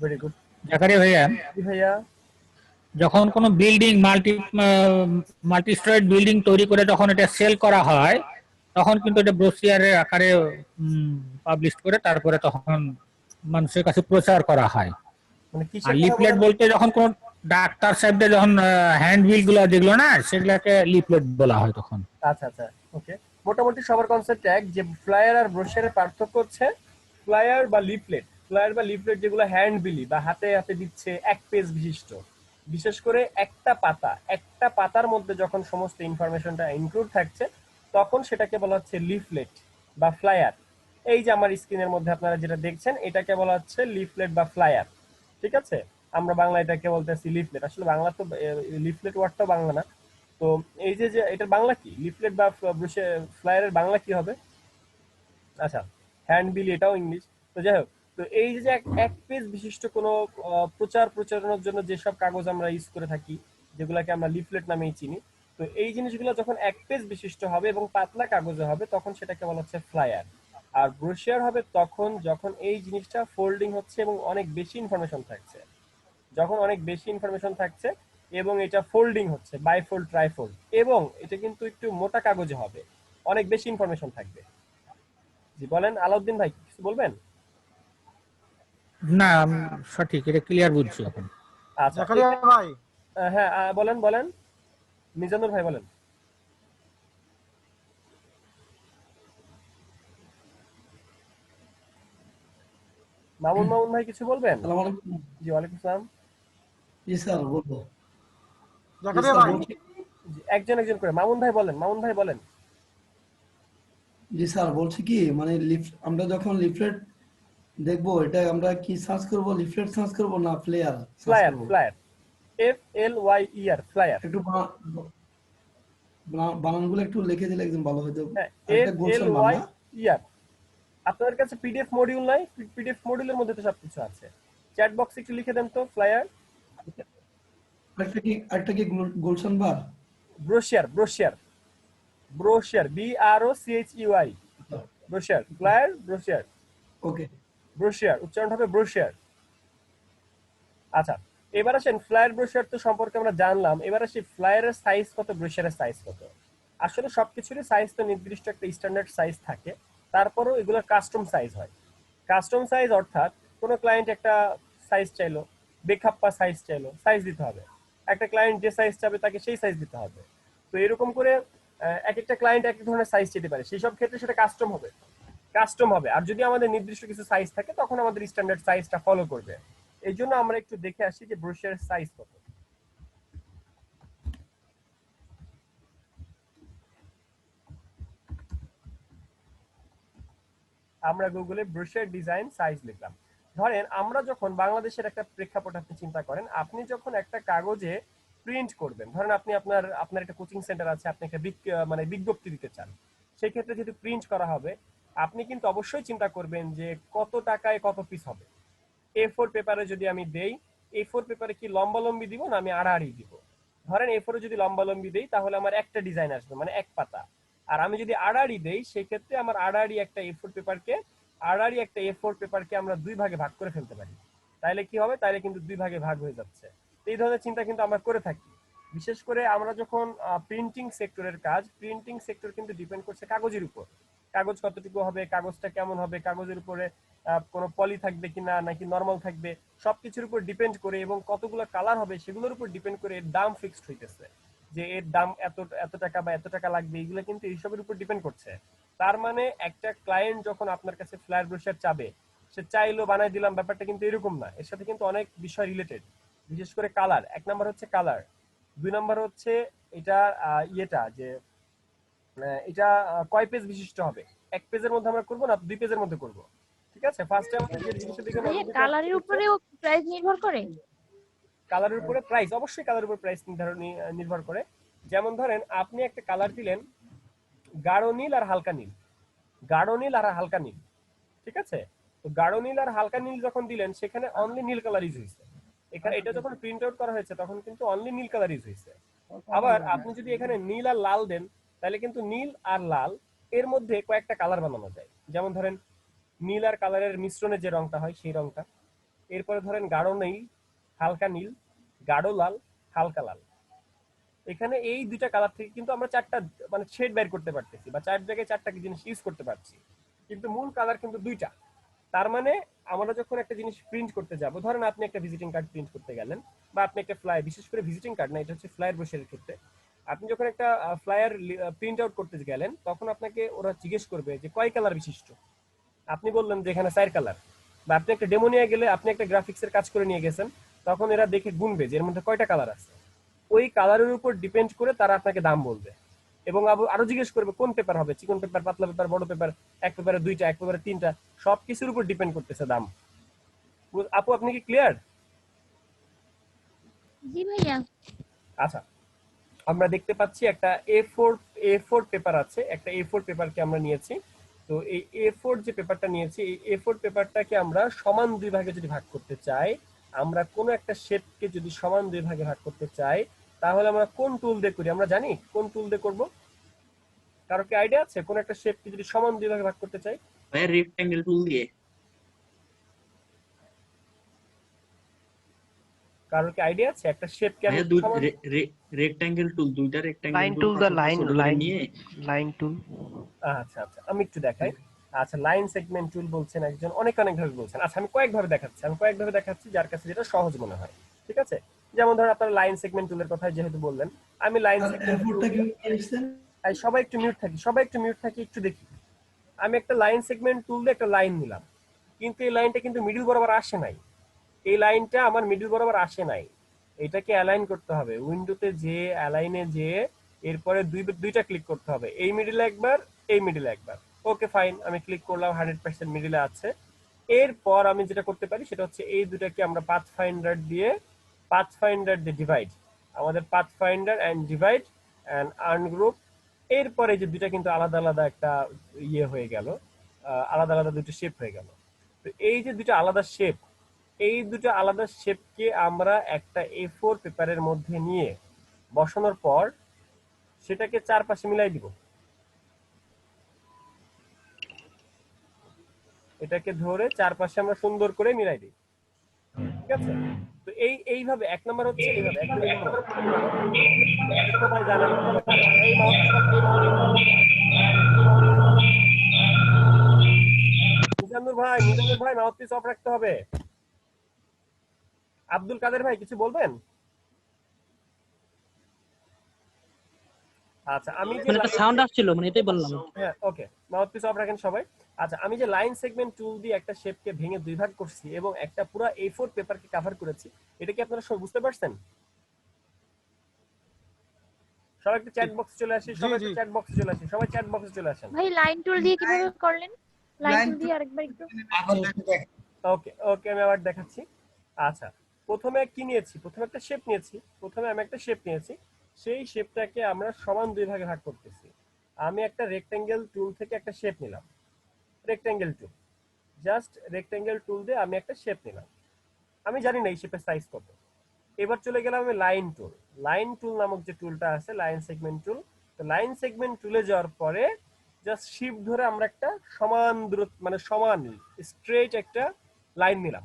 ভেরি গুড। জাকারিয়া ভাইয়া, জি ভাইয়া। যখন কোনো বিল্ডিং মাল্টি স্টোরেড বিল্ডিং তৈরি করে যখন এটা সেল করা হয়, তখন কিন্তু এটা ব্রোশিয়ারের আকারে পাবলিশ করে তারপরে তখন মানুষের কাছে প্রচার করা হয়। মানে আর কিসের কথা লিফলেট বলেন? বলতে যখন কোন ডাক্তার সাহেবদের যখন হ্যান্ডবিল গুলো যেগুলো না, সেগুলোকে লিফলেট বলা হয় তখন। আচ্ছা আচ্ছা ওকে, মোটামুটি সবার কনসেপ্ট এক, যে ফ্লায়ার আর ব্রোশিয়ারের পার্থক্য হচ্ছে ফ্লায়ার বা লিফলেট যেগুলো হ্যান্ড বিলি বা হাতে হাতে দিচ্ছে, এক পেজ বিশিষ্ট, বিশেষ করে একটা পাতার মধ্যে যখন সমস্ত ইনফরমেশনটা ইনক্লুড থাকছে তখন সেটাকে বলা হচ্ছে লিফলেট বা ফ্লায়ার। এই যে আমার স্ক্রিনের মধ্যে আপনারা যেটা দেখছেন এটাকে বলা হচ্ছে লিফলেট বা ফ্লায়ার, ঠিক আছে? আমরা বাংলা এটাকে বলতেছি লিফলেট, আসলে বাংলা তো লিফলেট ওয়ার্ডটাও বাংলা না। তো এই যে যে এটার বাংলা কি, লিফলেট বা ফ্লায়ারের বাংলা কি হবে? আচ্ছা হ্যান্ড বিল, এটাও ইংলিশ। তো যাই হোক, তো এই যে এক পেজ বিশিষ্ট কোনো প্রচারণার জন্য যেসব কাগজ আমরা ইউজ করে থাকি, যেগুলোকে আমরা লিফলেট নামেই চিনি, তো এই জিনিসগুলো যখন এক পেজ বিশিষ্ট হবে এবং পাতলা কাগজে হবে তখন সেটাকে বলা হচ্ছে ফ্লায়ার। আর ব্রোশিয়ার হবে তখন যখন এই জিনিসটা ফোল্ডিং হচ্ছে এবং অনেক বেশি ইনফরমেশন থাকছে, যখন অনেক বেশি ইনফরমেশন থাকছে এবং এটা ফোল্ডিং হচ্ছে, বাইফোল্ড ট্রাইফোল্ড, এবং এটা কিন্তু একটু মোটা কাগজে হবে, অনেক বেশি ইনফরমেশন থাকবে। জি বলেন আলাউদ্দিন ভাই, কিছু বলবেন? না সঠিক, এটা ক্লিয়ার বুঝছি এখন। আচ্ছা হ্যাঁ বলেন বলেন, মিজানুর ভাই বলেন। মামুন ভাই কিছু বলবেন? জি ওয়ালাইকুম আসসালাম। জি স্যার বলবো। জি, একজন করে, মামুন ভাই বলেন। জি স্যার বলছি কি, মানে আমরা যখন লিফলেট দেখবো, এটা আমরা কি সার্চ করব, লিফলেট সার্চ করব না ফ্লেয়ার সার্চ করব? Flyer FLYER flyer. একটু বানানগুলো একটু লিখে দিলে একদম ভালো হতো। হ্যাঁ একটা গোলসার মান না? FLYER। আপনাদের কাছে পিডিএফ মডিউল নাই? পিডিএফ মডিউলের মধ্যে তো সবকিছু আছে। চ্যাট বক্সে একটু লিখে দেন তো ফ্লায়ার। একটা কি গুলশান বার? Brochure, brochure, brochure, BROCHUI, brochure, flyer, brochure, okay. Brochure উচ্চারণ হবে ব্রোশিয়ার। আচ্ছা, এবার আসেন ফ্লায়ার ব্রোশিয়ার তো সম্পর্কে আমরা জানলাম, এবার আসি ফ্লায়ারের সাইজ কত, ব্রোশিয়ারের সাইজ কত। আসলে সবকিছুরই সাইজ তো নির্দিষ্ট একটা স্ট্যান্ডার্ড সাইজ থাকে, তারপরেও এগুলো কাস্টম সাইজ হয়। কাস্টম সাইজ অর্থাৎ কোনো ক্লায়েন্ট একটা সাইজ চাইলো, বেখাপ্পা সাইজ চাইলো, সাইজ দিতে হবে। একটা ক্লায়েন্ট যে সাইজ চাবে তাকে সেই সাইজ দিতে হবে। তো এরকম করে এক একটা ক্লায়েন্ট এক এক ধরনের সাইজ চেতে পারে, সেই সব ক্ষেত্রে সেটা কাস্টম হবে, কাস্টম হবে। আর যদি আমাদের নির্দিষ্ট কিছু সাইজ থাকে তখন আমাদের স্ট্যান্ডার্ড সাইজটা ফলো করবে। এই জন্য আমরা একটু দেখে আসি যে ব্রোশিয়ারের সাইজ কত। আমরা গুগলে ব্রোশিয়ার ডিজাইন সাইজ লিখলাম। ধরেন আমরা যখন বাংলাদেশের একটা প্রেক্ষাপট আপনি চিন্তা করেন, আপনি যখন একটা কাগজে প্রিন্ট করবেন, ধরেন আপনি আপনার একটা কোচিং সেন্টার আছে, আপনি একটা মানে বিজ্ঞপ্তি দিতে চান, সেই ক্ষেত্রে যেহেতু প্রিন্ট করা হবে, আপনি কিন্তু অবশ্যই চিন্তা করবেন যে কত টাকায় কত পিস হবে। A4 পেপারে যদি আমি দেই, A4 পেপারে কি লম্বালম্বি দিব না আমি আড়াআড়ি দিব? ধরেন A4 যদি লম্বালম্বি দেই তাহলে আমার একটা ডিজাইন আসবে, মানে এক পাতা। আর আমি যদি আড়াআড়ি দেই সেক্ষেত্রে আমার আড়াআড়ি একটা A4 পেপারকে আমরা দুই ভাগে ভাগ করে ফেলতে পারি। তাইলে কি হবে? তাইলে কিন্তু দুই ভাগে ভাগ হয়ে যাচ্ছে। এই ধরনের চিন্তা কিন্তু আমরা করে থাকি। বিশেষ করে আমরা যখন প্রিন্টিং সেক্টরের কাজ, প্রিন্টিং সেক্টর কিন্তু ডিপেন্ড করছে কাগজের উপর। কাগজ কতটুকু হবে, কাগজটা কেমন হবে, কাগজের উপরে কোনো পলি থাকবে কিনা নাকি নরমাল থাকবে, সবকিছুর উপর ডিপেন্ড করে, এবং কতগুলো কালার হবে সেগুলোর উপর ডিপেন্ড করে এর দাম ফিক্সড হইতেছে, যে এর দাম এত টাকা বা এত টাকা লাগবে, এগুলো কিন্তু এইসবের উপর ডিপেন্ড করছে। তার মানে একটা ক্লায়েন্ট যখন আপনার কাছে ফ্লায়ার ব্রোশার চাবে, সে চাইলো বানাই দিলাম, ব্যাপারটা কিন্তু এরকম না। এর সাথে কিন্তু অনেক বিষয় রিলেটেড, বিশেষ করে কালার। এক নাম্বার হচ্ছে কালার, দুই নাম্বার হচ্ছে এটা ইয়েটা যে এটা কয় পেজ বিশিষ্ট হবে, এক পেজের মধ্যে আমরা করবো না দুই পেজের মধ্যে করব, ঠিক আছে? ফার্স্ট টাইম যে জিনিসটা দিকে ভাইয়া কালারের উপরেও প্রাইস নির্ভর করে? কালারের উপরে প্রাইস, অবশ্যই কালারের উপর প্রাইস নির্ভর করে। যেমন ধরেন আপনি একটা কালার দিলেন গাঢ় নীল আর হালকা নীল, গাঢ় নীল আর হালকা নীল, ঠিক আছে? তো গাঢ় নীল আর হালকা নীল যখন দিলেন সেখানে অনলি নীল কালার ইউজ হয়েছে। এখানে এটা যখন প্রিন্ট আউট করা হয়েছে তখন কিন্তু অনলি নীল কালার ইউজ হয়েছে। আবার আপনি যদি এখানে নীল আর লাল দেন তাহলে কিন্তু নীল আর লাল এর মধ্যে কয়েকটা কালার বানানো যায়। যেমন ধরেন নীল আর কালারের মিশ্রণে যে রংটা হয় সেই রংটা। এরপরে ধরেন গাঢ় নীল, হালকা নীল, গাঢ় লাল, হালকা লাল। এখানে এই দুইটা কালার থেকে কিন্তু আমরা চারটা মানে শেড বের করতে পারতেছি, বা চার জায়গায় চারটা জিনিস ইউজ করতে পারছি, কিন্তু মূল কালার কিন্তু দুইটা। তার মানে আমরা যখন একটা জিনিস প্রিন্ট করতে যাব, ধরেন আপনি একটা ভিজিটিং কার্ড প্রিন্ট করতে গেলেন, বা আপনি একটা ফ্লায়ার, বিশেষ করে ভিজিটিং কার্ড না, এটা হচ্ছে ফ্লায়ার ব্রোশারের ক্ষেত্রে, আপনি যখন একটা ফ্লায়ার প্রিন্ট আউট করতে গেলেন তখন আপনাকে ওরা জিজ্ঞেস করবে যে কয় কালার বিশিষ্ট। আপনি বললেন যে এখানে 4 কালার, বা আপনি একটা ডেমো নিয়ে গেলে, আপনি একটা গ্রাফিক্সের কাজ করে নিয়ে গেছেন, তখন এরা দেখে গুনবে যে এর মধ্যে কয়টা কালার আছে। ওই কালারের উপর ডিপেন্ড করে তারা আপনাকে দাম বলবে, এবং আরো জিজ্ঞেস করবে কোন পেপার হবে, চিকন পেপার, পাতলা পেপার, বড় পেপার, এক পেপারে দুইটা, এক পেপারে তিনটা, সবকিছুর উপর ডিপেন্ড করতেছে দাম। আপু আপনি কি ক্লিয়ার? জি ভাইয়া। আচ্ছা, আমরা দেখতে পাচ্ছি একটা A4 পেপার আছে, একটা A4 পেপারকে আমরা নিয়েছি। তো এই A4 যে পেপারটা নিয়েছি, এই A4 পেপারটাকে আমরা সমান দুই ভাগে যদি ভাগ করতে চাই, আমরা কোনো একটা শেপকে যদি সমান দুই ভাগে ভাগ করতে চাই, তাহলে আমরা কোন টুল দিয়ে করি? আমরা জানি কোন টুল দিয়ে করব? কারো কি আইডিয়া আছে? কোন একটা শেপকে যদি সমান দুই ভাগে ভাগ করতে চাই? ভাইয়া রেক্ট্যাঙ্গেল টুল দিয়ে। কারো কি আইডিয়া আছে একটা শেপকে আমি ভাইয়া সমান? রেক্ট্যাঙ্গেল টুল, দুইটা রেক্ট্যাঙ্গেল লাইন টুল টুল দা লাইন ছোট করে লাইন নিয়ে। Line tool. আচ্ছা আচ্ছা, আমি একটু দেখাই। আচ্ছা, লাইন সেগমেন্ট টুল বলছেন একজন, অনেক ভাবে বলছেন। আচ্ছা, আমি কয়েকভাবে দেখাচ্ছি যার কাছে যেটা সহজ মনে হয়, ঠিক আছে? যেমন ধরুন আপনারা লাইন সেগমেন্ট টুলের কথা যেহেতু বললেন, আমি লাইন সেগমেন্ট এরপরটা কি এসেছেন? সবাই একটু মিউট থাকি, একটু দেখি। আমি একটা লাইন সেগমেন্ট টুল দিয়ে একটা লাইন নিলাম, কিন্তু এই লাইনটা কিন্তু মিডল বরাবর আসে নাই। এই লাইনটা আমার মিডল বরাবর আসে নাই, এটাকে অ্যালাইন করতে হবে। উইন্ডোতে যে অ্যালাইনে যে এরপরে দুইটা ক্লিক করতে হবে, এই মিডলে একবার, এই মিডলে একবার। ওকে ফাইন, আমি ক্লিক করলাম, 100% মিডলে আছে। এরপর আমি যেটা করতে পারি সেটা হচ্ছে এই দুটাকে আমরা পাথফাইন্ডার দিয়ে ডিভাইড, আমাদের pathfinder and divide and ungroup. এরপরে যে দুইটা কিন্তু আলাদা আলাদা একটা ইয়ে হয়ে গেল। আলাদা আলাদা দুটো শেপ হয়ে গেল। তো এই যে দুটো আলাদা শেপ, এই দুটো আলাদা শেপকে আমরা একটা A4 পেপারের মধ্যে নিয়ে বসানোর পর সেটাকে চারপাশে মিলাই দিব। এটাকে ধরে চারপাশে আমরা সুন্দর করে মিলাই দিই, ঠিক আছে? তো এইভাবে এক নাম্বার হচ্ছে এইভাবে এক নাম্বার সবাই জানেন। এই মিজানুর ভাই মাউথপিস অফ রাখতে হবে। আব্দুল কাদের ভাই কিছু বলবেন? আচ্ছা আমি যে সাউন্ড আসছিল মানে এটাই বললাম। হ্যাঁ ওকে, মাউথপিস অফ রাখেন সবাই। আচ্ছা আমি যে লাইন সেগমেন্ট টুল দিয়ে একটা শেপকে ভেঙে দুই ভাগ করছি এবং একটা পুরো A4 পেপারকে কভার করেছি, এটা কি আপনারা সবাই বুঝতে পারছেন? সবাই একটু চ্যাট বক্সে চলে আসি, সবাই চ্যাট বক্সে চলে আসি, সবাই চ্যাট বক্সে চলে আসেন। ভাই লাইন টুল দিয়ে কিভাবে করলেন? লাইন টুল দিয়ে আরেকবার একটু। ওকে ওকে আমি আবার দেখাচ্ছি। আচ্ছা প্রথমে কি নিয়েছি? প্রথমে একটা শেপ নিয়েছি। সেই শেপটাকে আমরা সমান দুই ভাগে ভাগ করতেছি। আমি একটা রেক্টেঙ্গেল টুল থেকে একটা শেপ নিলাম, রেক্টেঙ্গেল টুল, জাস্ট রেক্টেঙ্গেল টুল দিয়ে আমি একটা শেপ নিলাম। আমি জানি না এই শেপের সাইজ কত। এবার চলে গেলাম আমি লাইন টুল নামক যে টুলটা আছে, লাইন সেগমেন্ট টুল। তো লাইন সেগমেন্ট টুলে যাওয়ার পরে জাস্ট শিফট ধরে আমরা একটা সমান দূরত্ব মানে সমান স্ট্রেট একটা লাইন নিলাম।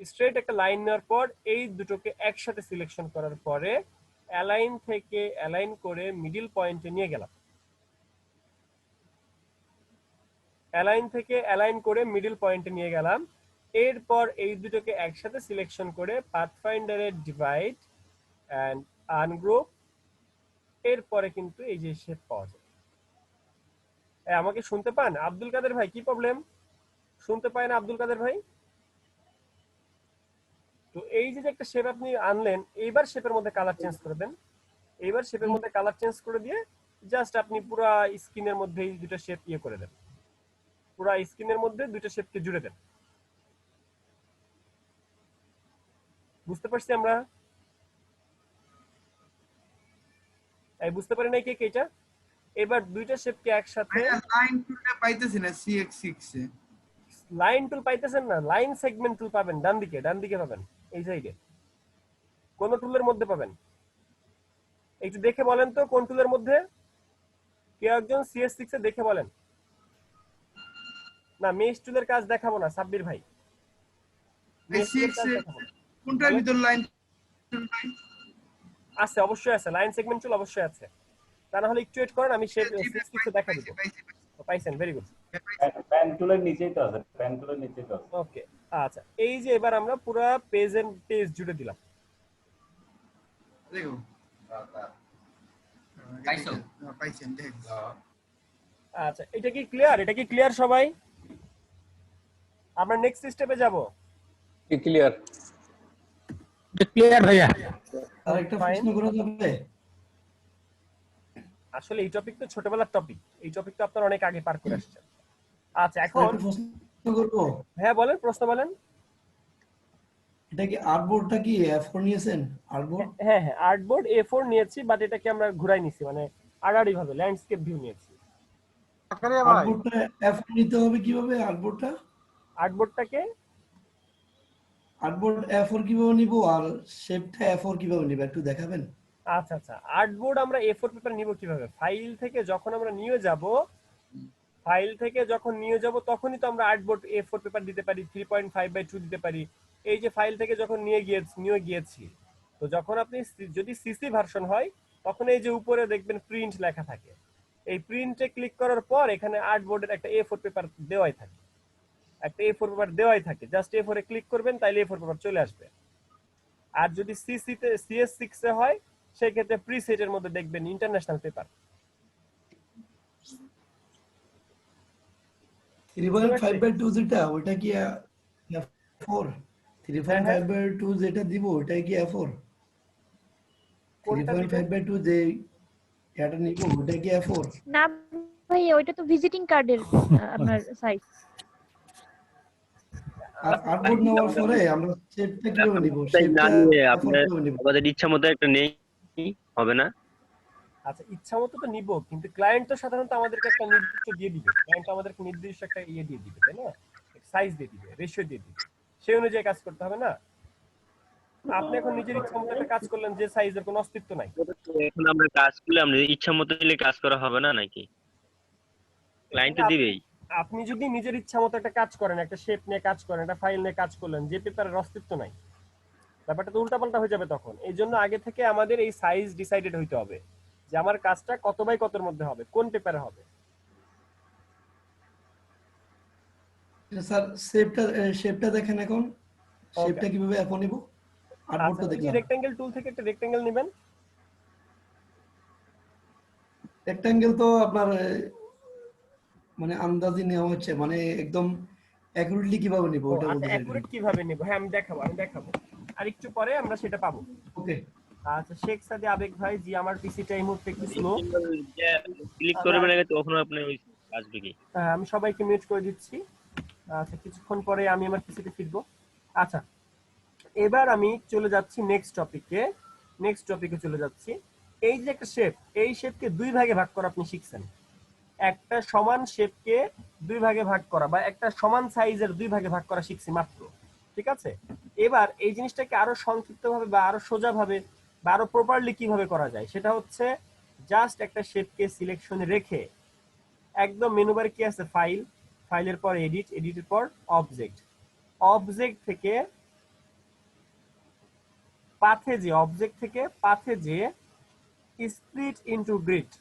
স্ট্রেট একটা লাইন নেওয়ার পর এই দুটোকে একসাথে সিলেকশন করার পরে অ্যালাইন থেকে অ্যালাইন করে মিডল পয়েন্টে নিয়ে গেলাম। এরপর এই দুটোকে একসাথে সিলেকশন করে পাথফাইন্ডারের ডিভাইড এন্ড আনগ্রুপ, এরপরে কিন্তু এই যে শেপ পাওয়া যায়। আমাকে শুনতে পান? আব্দুল কাদের ভাই কি প্রবলেম? শুনতে পায় না আব্দুল কাদের ভাই? তো এই যে একটা শেপ আপনি আনলেন, এইবার শেপের মধ্যে কালার চেঞ্জ করে দেন। এইবার শেপের মধ্যে কালার চেঞ্জ করে দিয়ে জাস্ট আপনি পুরো স্ক্রিনের মধ্যে এই দুটো শেপ করে দেন, পুরো স্ক্রিনের মধ্যে দুটো শেপকে জুড়ে দেন। বুঝতে পারছি আমরা? এই বুঝতে পারি নাই কে এটা? এবার দুইটা শেপকে একসাথে লাইন টুলটা পাইতেছি না CX6 এ। লাইন টুল পাইতেছেন না? লাইন সেগমেন্ট টুল পাবেন ডান দিকে পাবেন, এই সাইডে কোন টুলের মধ্যে পাবেন? একটু দেখে বলেন তো কোন টুলের মধ্যে? কেউ একজন CS6 এ দেখে বলেন। না মেশ টুলের কাজ দেখাবো না সাব্বির ভাই, কোনটার ভিতর লাইন টুল আছে? অবশ্যই আছে, লাইন সেগমেন্ট টুল অবশ্যই আছে। তা না হলে একটু ওয়েট করেন, আমি CS6 এ দেখা দিব। পাইছেন? Very good. প্যান টুলের নিচেই তো আছে, প্যান টুলের নিচেই তো আছে। ওকে আচ্ছা এই যে এবার আমরা পুরো পেজ জুড়ে দিলাম। দেখো পাইছেন দেখো। আচ্ছা এটা কি ক্লিয়ার সবাই? আমরা নেক্সট স্টেপে যাব। কি ক্লিয়ার ভাইয়া। আরেকটা প্রশ্ন করা যাবে? আসলে এই টপিক তো ছোটবেলার টপিক, এই টপিক তো আপনারা অনেক আগে পার করে আসছেন। আচ্ছা এখন প্রশ্ন করব। হ্যাঁ বলেন, প্রশ্ন বলেন। এটা কি আর্টবোর্ডটা কি A4 নিয়েছেন? আর্টবোর্ড? হ্যাঁ আর্টবোর্ড A4 নিয়েছি, বাট এটাকে আমরা ঘুরাই নিছি, মানে আড়াআড়ি ভাবে ল্যান্ডস্কেপ ভিউ নিয়েছি। আর্টবোর্ডটা A4 নিতে হবে কিভাবে? আর্টবোর্ডটাকে আর্টবোর্ড A4 কিভাবে নিব আর শেপটা A4 কিভাবে নিব একটু দেখাবেন? আচ্ছা আর্টবোর্ড আমরা A4 পেপার নিব কিভাবে? ফাইল থেকে যখন আমরা নিয়ে যাব তখনই তো আমরা আর্টবোর্ড A4 পেপার দিতে পারি, 3.5/2 দিতে পারি। এই যে ফাইল থেকে যখন নিয়ে গিয়েছি, তো যখন আপনি যদি সিসি ভার্সন হয় তখন এই যে উপরে দেখবেন প্রিন্ট লেখা থাকে, এই প্রিন্টে ক্লিক করার পর এখানে আর্টবোর্ডের একটা A4 পেপার দেওয়াই থাকে, জাস্ট A4 এ ক্লিক করবেন তাইলে A4 পেপার চলে আসবে। আর যদি CS6 এ হয় সেই ক্ষেত্রে প্রিসেটের মধ্যে দেখবেন ইন্টারন্যাশনাল পেপার। 3.5/2 যেটা ওটা কি A4? 3.5/2 যেটা দিব ওটা কি A4? 3.5/2 যে এটা নিব ওটা কি A4? না ভাই ওইটা তো ভিজিটিং কার্ডের আপনার সাইজ। আর্টবোর্ড নেওয়ার পরে আমরা শেপটা কিভাবে নিব? আপনার আমাদের ইচ্ছা মতো একটা নেই হবে না? আচ্ছা ইচ্ছা মতো তো নিব, কিন্তু ক্লায়েন্ট তো সাধারণত আমাদেরকে একটা নির্দিষ্ট দিয়ে দিবে, ক্লায়েন্ট আমাদেরকে নির্দিষ্ট একটা ইয়ে দিয়ে দিবে, তাই না? সাইজ দিয়ে দিবে, রেশিও দিয়ে দিবে, সেই অনুযায়ী কাজ করতে হবে না? আপনি এখন নিজের ইচ্ছা মতো একটা কাজ করলেন যে সাইজের কোনো অস্তিত্ব নাই। এখন আমরা কাজ করলে আমরা ইচ্ছা মতো দিলে কাজ করা হবে না নাকি? ক্লায়েন্ট তো দিবেই। আপনি যদি নিজের ইচ্ছা মতো একটা কাজ করেন, একটা শেপ নিয়ে কাজ করেন, একটা ফাইল নিয়ে কাজ করলেন, যে পেপারের অস্তিত্ব নাই, ব্যাপারটা তো উল্টাপাল্টা হয়ে যাবে তখন। এই জন্য আগে থেকে আমাদের এই সাইজ ডিসাইডেড হইতে হবে যে আমার কাজটা কত বাই কতর মধ্যে হবে, কোন পেপারে হবে। স্যার শেপটা দেখেন এখন, শেপটা কিভাবে এখন নিব? আর্টবোর্ডটা দেখলাম। রেক্ট্যাঙ্গেল টুল থেকে একটা রেক্ট্যাঙ্গেল নেবেন। রেক্ট্যাঙ্গেল তো আপনার মানে আন্দাজি নেওয়া হচ্ছে, মানে একদম অ্যাকুরেটলি কিভাবে নিব ওটা বলতে চাই। অ্যাকুরেট কিভাবে নেব? হ্যাঁ আমি দেখাবো আর একটু পরে আমরা সেটা পাবো। ওকে আচ্ছা শেখ সাদি আবেগ ভাই, জি আমার পিসিটা এই মুহূর্তে একটু স্লো, ক্লিক করবেন আগে তখন আপনি ওই আসবে কি? আমি সবাইকে মিউট করে দিচ্ছি। আচ্ছা কিছুক্ষণ পরে আমি আমার পিসিতে ফিরবো। আচ্ছা এবার আমি চলে যাচ্ছি নেক্সট টপিকে চলে যাচ্ছি। এই যে একটা শেপ, এই শেপকে দুই ভাগে ভাগ করা আপনি শিখছেন। একটা সমান শেপকে দুই ভাগে ভাগ করা বা একটা সমান সাইজের দুই ভাগে ভাগ করা শিখছি মাত্র, ঠিক আছে? এবার এই জিনিসটাকে আরো সংক্ষিপ্তভাবে বা আরো সোজাভাবে বা আরো প্রপারলি কিভাবে করা যায় সেটা হচ্ছে জাস্ট একটা শেপকে সিলেকশনে রেখে একদম মেনু বারে কি আছে, ফাইলের পর এডিটের পর অবজেক্ট থেকে পাথে যে স্প্লিট ইনটু গ্রিড,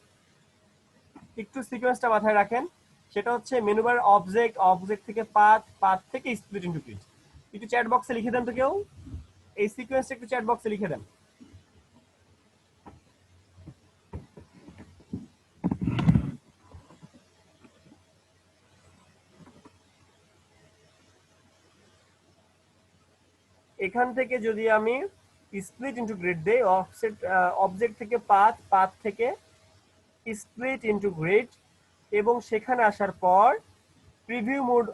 একটু সিকোয়েন্সটা মাথায় রাখেন। সেটা হচ্ছে মেনু বার অবজেক্ট থেকে পাথ থেকে স্প্লিট ইনটু গ্রিড। একটু চ্যাট বক্সে লিখে দেন তো কেউ, এই সিকোয়েন্সটা একটু চ্যাট বক্সে লিখে দেন। এখান থেকে যদি আমি স্প্লিট ইনটু গ্রিড দেই, অবজেক্ট থেকে পাথ থেকে স্প্লিট ইনটু গ্রিড, এবং সেখানে আসার পর প্রিভিউ মোড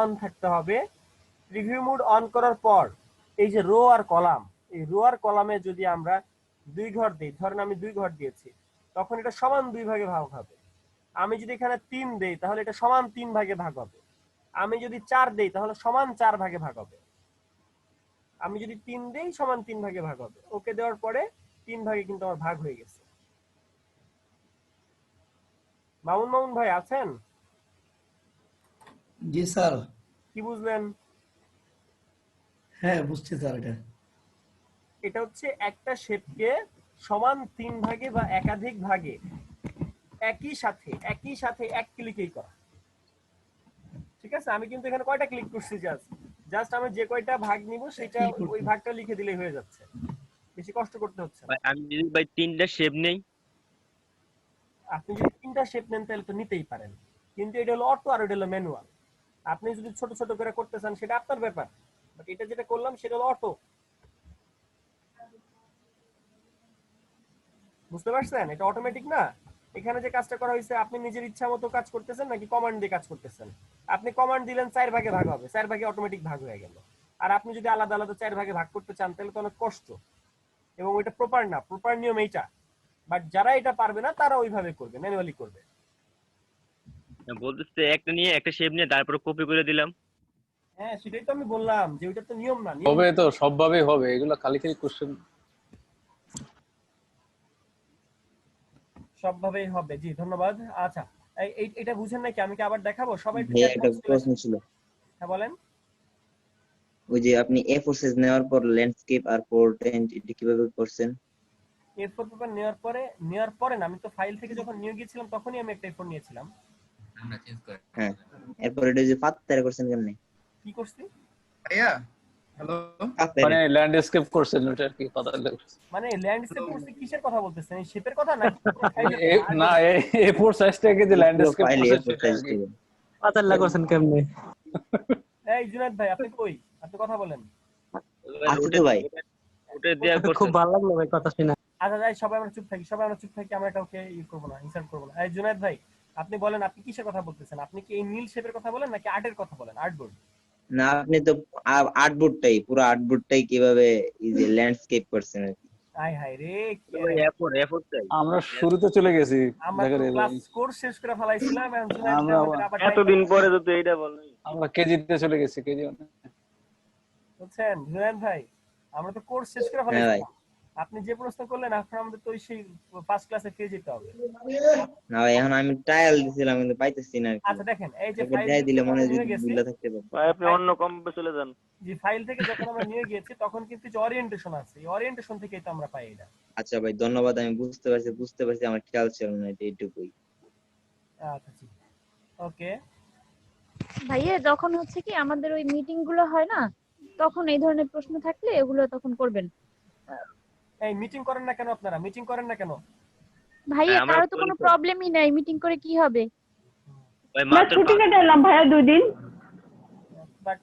অন থাকতে হবে। প্রিভিউ মোড অন করার পর এই যে রো আর কলাম, এই রো আর কলামে যদি আমরা দুই ঘর দিই, ধরেন আমি 2 ঘর দিয়েছি, তখন এটা সমান 2 ভাগে ভাগ হবে। আমি যদি এখানে 3 দেই তাহলে এটা সমান 3 ভাগে ভাগ হবে। আমি যদি 4 দেই তাহলে সমান 4 ভাগে ভাগ হবে। আমি যদি 3 দেই সমান 3 ভাগে ভাগ হবে। ওকে দেওয়ার পরে 3 ভাগে কিন্তু আমার ভাগ হয়ে গেছে। মামুন ভাই আছেন? জি স্যার। কি বুঝলেন? হ্যাঁ বুঝছি স্যার। এটা হচ্ছে একটা শেপকে সমান 3 ভাগে বা একাধিক ভাগে একই সাথে এক ক্লিকেই করা, ঠিক আছে? আমি কিন্তু এখানে কয়টা ক্লিক করছি, জাস্ট আমি যে কয়টা ভাগ নিব সেটা ওই ভাগটা লিখে দিলেই হয়ে যাচ্ছে, বেশি কষ্ট করতে হচ্ছে না। আমি যদি ভাই 3টা শেপ নেই, আপনি যদি 3টা শেপ নেন তাহলে তো নিতেই পারেন, কিন্তু এটা হলো অটো আর এটা হলো ম্যানুয়াল। আপনি যদি ছোট ছোট করে করতে চান সেটা আপনার ব্যাপার, বাট এটা যেটা করলাম সেটা হলো অটো। বুঝতে পারছেন? এটা অটোমেটিক না। এখানে যে কাজটা করা হয়েছে, আপনি নিজের ইচ্ছা মতো কাজ করতেছেন নাকি কমান্ড দিয়ে কাজ করতেছেন? আপনি কমান্ড দিলেন 4 ভাগে ভাগ হবে, 4 ভাগে অটোমেটিক ভাগ হয়ে গেল। আর আপনি যদি আলাদা আলাদা 4 ভাগে ভাগ করতে চান তাহলে তো অনেক কষ্ট, এবং ওইটা প্রপার না। প্রপার নিয়ম এইটা, বাট যারা এটা পারবে না তারা ওইভাবে করবে, ম্যানুয়ালি করবে। বলতেছে একটা নিয়ে একটা শেপ নিয়ে তারপরে কপি করে দিলাম। হ্যাঁ সেটাই তো আমি বললাম যে ওইটা তো নিয়ম না। হবে তো সবভাবেই হবে, এগুলো খালি কোশ্চেন সবভাবেই হবে। জি ধন্যবাদ। আচ্ছা এটা বুঝেন নাকি? আমি কি আবার দেখাবো? সবাই একটা প্রশ্ন ছিল। হ্যাঁ বলেন। ওই যে আপনি A4 সাইজ নেওয়ার পর ল্যান্ডস্কেপ আর পোর্ট্রেট এটা কিভাবে করছেন? A4 পেপার নেওয়ার পরে না, আমি তো ফাইল থেকে যখন নিয়ে গিয়েছিলাম তখনই আমি একটা A4 নিয়েছিলাম। আমরা চেঞ্জ করে হ্যাঁ, এরপর এটা যে পাত তৈরি করছেন কেমনে? কি করছি ভাইয়া? হ্যালো, মানে ল্যান্ডস্কেপ করছেন ওটা কি কথা লাগছে? মানে ল্যান্ডস্কেপ করতে কিসের কথা বলতেছেন? এই শেপের কথা না? না A4 সাইজটাকে যে ল্যান্ডস্কেপ করছেন পাতাল্লা করছেন কেমনে? এই জুনায়েদ ভাই আপনি কই? আপনি কথা বলেন। আছে তো ভাই, ওটা দেয়া করছেন। খুব ভালো লাগলো ভাই কথা শুনে। আচ্ছা যাই, সবাই আমরা চুপ থাকি, আমরা কাউকে করব না, ইনসাল্ট করব না। এই জুনায়েদ ভাই আপনি বলেন, আপনি কিসের কথা বলতেছেন? আপনি কি এই নীল শেপের কথা বলেন নাকি আর্টের কথা বলেন? আর্টবোর্ড না আপনি তো আর্টবোর্ডটাই, পুরো আর্টবোর্ডটাই কিভাবে এই যে ল্যান্ডস্কেপ করছেন আর কি। আয় হায় রে, কি ভাই এফোর চাই। আমরা শুরুতে চলে গেছি আমরা দেখা তো রে ভাই। ক্লাস কোর্স শেষ করে ফেলাইছিলাম, এখন জুনায়েদ আমরা আমাদের আবার এতদিন পরে তো তুই এইটা বল। আমরা কেজিতে চলে গেছি, কেজি বুঝছেন জুনায়েদ ভাই, আমরা তো কোর্স শেষ করে হ্যাঁ ভাই। ফেলাইছিলাম। আপনি যে প্রশ্ন করলেন এখন আমাদের তো সেই ফার্স্ট ক্লাসে ফিরে যেতে হবে। না ভাই, এখন আমি ট্রায়াল দিছিলাম কিন্তু পাইতেছি না আর কি। আচ্ছা দেখেন, এই যে একবার ফাইল দেখাই দিলে থেকে মনে আমরা হয় নিয়ে যদি গেছি, ভুলটা থাকতে পারে। ভাই আপনি অন্য কম্পে চলে যান। যে ফাইল থেকে যখন আমরা নিয়ে গিয়েছি তখন কিন্তু যে ওরিয়েন্টেশন আছে, এই ওরিয়েন্টেশন থেকেই তো আমরা পাই এটা। আচ্ছা ভাই, ধন্যবাদ, আমি বুঝতে পারছি, আমার খেয়াল ছিল না, এটা এইটুকুই। আচ্ছা ঠিক ওকে। ভাইয়া যখন হচ্ছে কি আমাদের ওই মিটিং গুলো হয় না, তখন এই ধরনের প্রশ্ন থাকলে এগুলো তখন করবেন। এই মিটিং করেন না কেন আপনারা? মিটিং করেন না কেন? ভাইয়া আমরা কারো তো কোনো প্রবলেমই নাই, মিটিং করে কি হবে? ভাই না মাত্র ছুটি কেটে এলাম ভাইয়া 2 দিন। বাট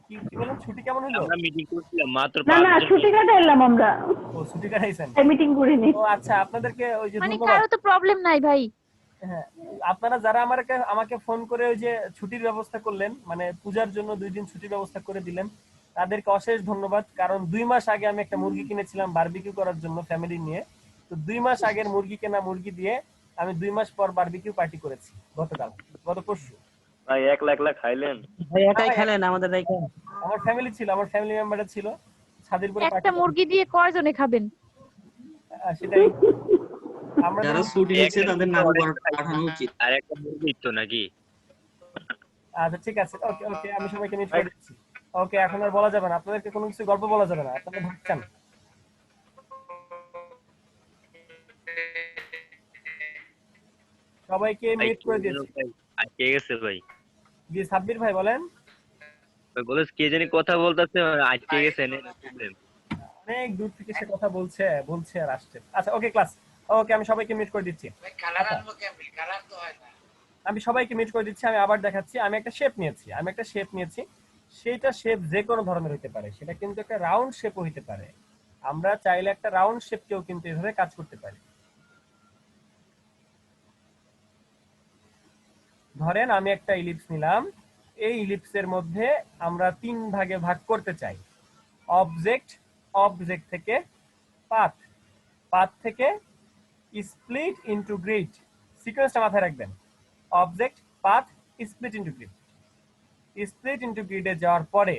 কি কি বলেন, ছুটি কেমন হলো? আমরা মিটিং করছিলাম মাত্র না 5 না জন। ছুটি কেটে এলাম আমরা, ও ছুটি কাটাইছেন? মিটিং করিনি। ও আচ্ছা, আপনাদেরকে ওই যে মানে ধন্যবাদ। কারো তো প্রবলেম নাই ভাই। হ্যাঁ, আপনারা যারা আমাকে ফোন করে ওই যে ছুটির ব্যবস্থা করলেন, মানে পূজার জন্য 2 দিন ছুটির ব্যবস্থা করে দিলেন, তাদেরকে অশেষ ধন্যবাদ। কারণ 2 মাস আগে আমি একটা মুরগি কিনেছিলাম বারবিকিউ করার জন্য ফ্যামিলি নিয়ে। তো 2 মাস আগের মুরগি কেনা মুরগি দিয়ে আমি 2 মাস পর বারবিকিউ পার্টি করেছি গত পরশু। ভাই একলা খাইলেন? ভাই একাই খেলেন আমাদের রাইখা? আমার ফ্যামিলি ছিল, আমার ফ্যামিলি মেম্বাররা ছিল, ছাদের উপরে একটা মুরগি দিয়ে কয়জনে খাবেন? সেটাই আমরা যারা ছুটি নিচ্ছে তাদের নাম পাঠানো উচিত। আর একটা মুরগি তো নাকি? আচ্ছা ঠিক আছে, ওকে ওকে, আমি সবাইকে মিট করে দিচ্ছি। ওকে, এখন আর বলা যাবে না, আপনাদেরকে কোনো কিছু গল্প বলা যাবে না, আপনারা ভাবছেন। সবাইকে মিট করে দিয়েছি। আজকে গেছে ভাই। জি সাব্বির ভাই বলেন। ভাই বলে কে জানি কথা বলতেছে, আজকে গেছে না প্রবলেম। অনেক দূর থেকে সে কথা বলছে আর আসছে। আচ্ছা ওকে ক্লাস, ওকে আমি সবাইকে মিট করে দিচ্ছি। আমি সবাইকে মিট করে দিচ্ছি, আমি আবার দেখাচ্ছি। আমি একটা শেপ নিয়েছি, সেইটা শেপ যে কোনো ধরনের হতে পারে, সেটা কিন্তু একটা রাউন্ড শেপও হতে পারে। আমরা চাইলে একটা রাউন্ড শেপকেও কিন্তু এভাবে কাজ করতে পারি। ধরেন আমি একটা ইলিপস নিলাম, এই ইলিপসের মধ্যে আমরা 3 ভাগে ভাগ করতে চাই। অবজেক্ট থেকে পাথ থেকে স্প্লিট ইনটু গ্রিড। সিকোয়েন্সটা মাথায় রাখবেন, অবজেক্ট পাথ স্প্লিট ইনটু গ্রিডে যাওয়ার পরে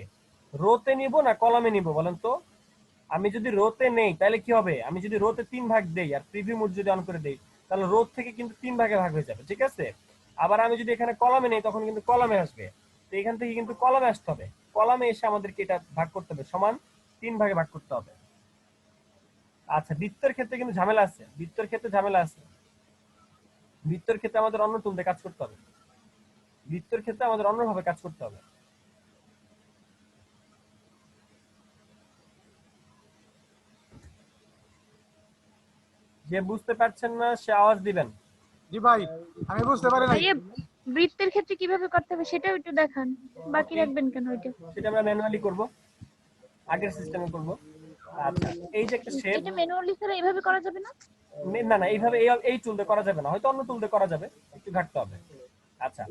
রোতে নিব না কলামে নিব বলেন তো? আমি যদি রোতে নেই তাহলে কি হবে? আমি যদি রোতে 3 ভাগ দেই আর প্রিভিউ মোড যদি অন করে দেই, তাহলে রো থেকে কিন্তু 3 ভাগে ভাগ হয়ে যাবে, ঠিক আছে? আবার আমি যদি এখানে কলামে নেই তখন কিন্তু কলামে আসবে। তো এখান থেকে কিন্তু কলামে আসতে হবে, কলামে এসে আমাদেরকে এটা ভাগ করতে হবে, সমান 3 ভাগে ভাগ করতে হবে। আচ্ছা বৃত্তের ক্ষেত্রে কিন্তু ঝামেলা আছে, বৃত্তের ক্ষেত্রে আমাদের অন্য টুল দিয়ে কাজ করতে হবে, বৃত্তের ক্ষেত্রে আমাদের অন্যভাবে কাজ করতে হবে। যে বুঝতে পারছেন না সে আওয়াজ দিবেন। জি ভাই, আমি বুঝতে পারি নাই। ভাইয়া বৃত্তের ক্ষেত্রে কিভাবে করতে হবে সেটাও একটু দেখান, বাকি রাখবেন কেন ওইটা? সেটা আমরা ম্যানুয়ালি করব, আগের সিস্টেমে করব। আচ্ছা এই যে একটা শেপ, এটা ম্যানুয়ালি ছাড়া এইভাবে করা যাবে না? না এইভাবে এই টুল দিয়ে করা যাবে না, হয়তো অন্য টুল দিয়ে করা যাবে, একটু ঘাটতে হবে। আচ্ছা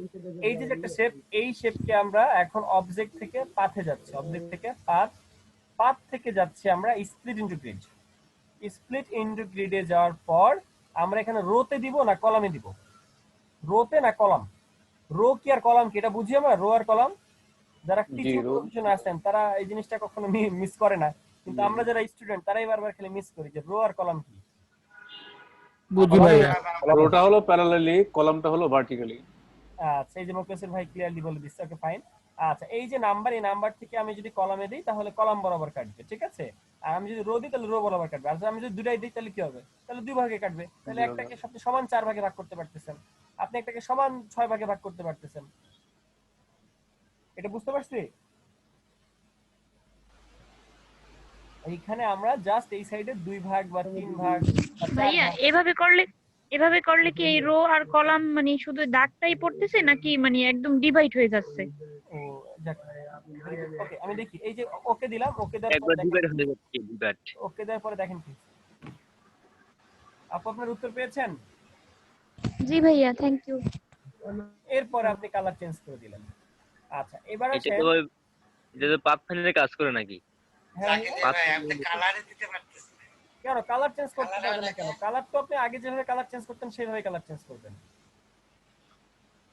এই যে একটা শেপ, এই শেপকে আমরা এখন অবজেক্ট থেকে পাথে যাচ্ছি, অবজেক্ট থেকে পাথ থেকে যাচ্ছি আমরা স্প্লিট ইনটু গ্রিডে যাওয়ার পর আমরা এখানে রোতে দিব না কলামে দিব? রোতে না কলাম? রো কি আর কলাম কি এটা বুঝি আমরা, রো আর কলাম। যারা টিচিং প্রফেশনে আছেন তারা এই জিনিসটা কখনো মিস করে না, কিন্তু আমরা যারা স্টুডেন্ট তারাই বারবার খালি মিস করি যে রো আর কলাম কি। বুঝি ভাইয়া। রোটা হলো প্যারালালি, কলামটা হলো ভার্টিক্যালি। আচ্ছা এই যে মোকাসির ভাই ক্লিয়ারলি বলে দিচ্ছে, ওকে ফাইন। আচ্ছা এই যে নাম্বার, এই নাম্বার থেকে আমি যদি কলামে দিই তাহলে কলাম বরাবর কাটবে, ঠিক আছে? আর আমি যদি রো দিই তাহলে রো বরাবর কাটবে। আর আমি যদি দুটাই দিই তাহলে কি হবে? তাহলে 2 ভাগে কাটবে। তাহলে একটাকে সবচেয়ে সমান 4 ভাগে ভাগ করতে পারতেছেন, আপনি একটাকে সমান 6 ভাগে ভাগ করতে পারতেছেন। এটা বুঝতে পারছি? এইখানে আমরা জাস্ট এই সাইডে 2 ভাগ বা 3 ভাগ বা 4 ভাইয়া ভাগ। এভাবে করলে কি এই রো আর কলাম মানে শুধু দাগটাই পড়তেছে নাকি মানে একদম ডিভাইড হয়ে যাচ্ছে? ও যাক, ওকে আমি দেখি, এই যে ওকে দিলাম, ওকে দেওয়ার একবার পরে ডিভাইড হয়ে যাচ্ছে ডিভাইড। ওকে দেওয়ার পরে দেখেন কি আপু আপনার উত্তর পেয়েছেন? জি ভাইয়া, থ্যাংক ইউ। এরপরে আপনি কালার চেঞ্জ করে দিলেন। আচ্ছা এবার এটা আসেন, তো এটা তো পাথফাইন্ডারে কাজ করে নাকি? হ্যাঁ ভাই আপনি কালারে দিতে পারতেছেন। কেন কালার চেঞ্জ করতে পারবেন না কেন? কালার তো আপনি আগে যেভাবে কালার চেঞ্জ করতেন সেভাবে কালার চেঞ্জ করবেন।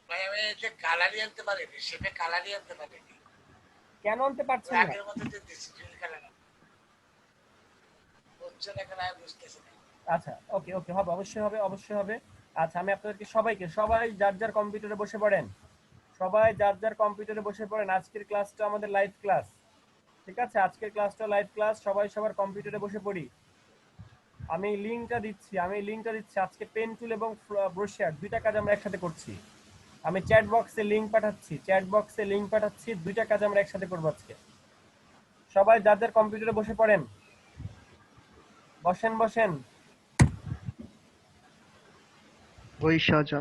ভাই আমি যে কালারই আনতে পারিনি, শেপে কালারই আনতে পারিনি। কেন আনতে পারছেন না? আগের মতো যে ডিজিটাল কালার হচ্ছে না, কেন আমি বুঝতেছি না। আচ্ছা ওকে ওকে, হবে, অবশ্যই হবে, অবশ্যই হবে। আচ্ছা আমি আপনাদেরকে সবাই যার যার কম্পিউটারে বসে পড়েন, সবাই যার যার কম্পিউটারে বসে পড়েন। আজকের ক্লাসটা আমাদের লাইভ ক্লাস, ঠিক আছে? আজকের ক্লাসটা লাইভ ক্লাস, সবাই সবার কম্পিউটারে বসে পড়ি। আমি লিঙ্কটা দিচ্ছি। আজকে পেন টুল এবং ব্রাশার দুইটা কাজ আমরা একসাথে করছি। আমি চ্যাট বক্সে লিঙ্ক পাঠাচ্ছি, দুইটা কাজ আমরা একসাথে করব আজকে। সবাই যার যার কম্পিউটারে বসে পড়েন, বসেন। ওই সাজা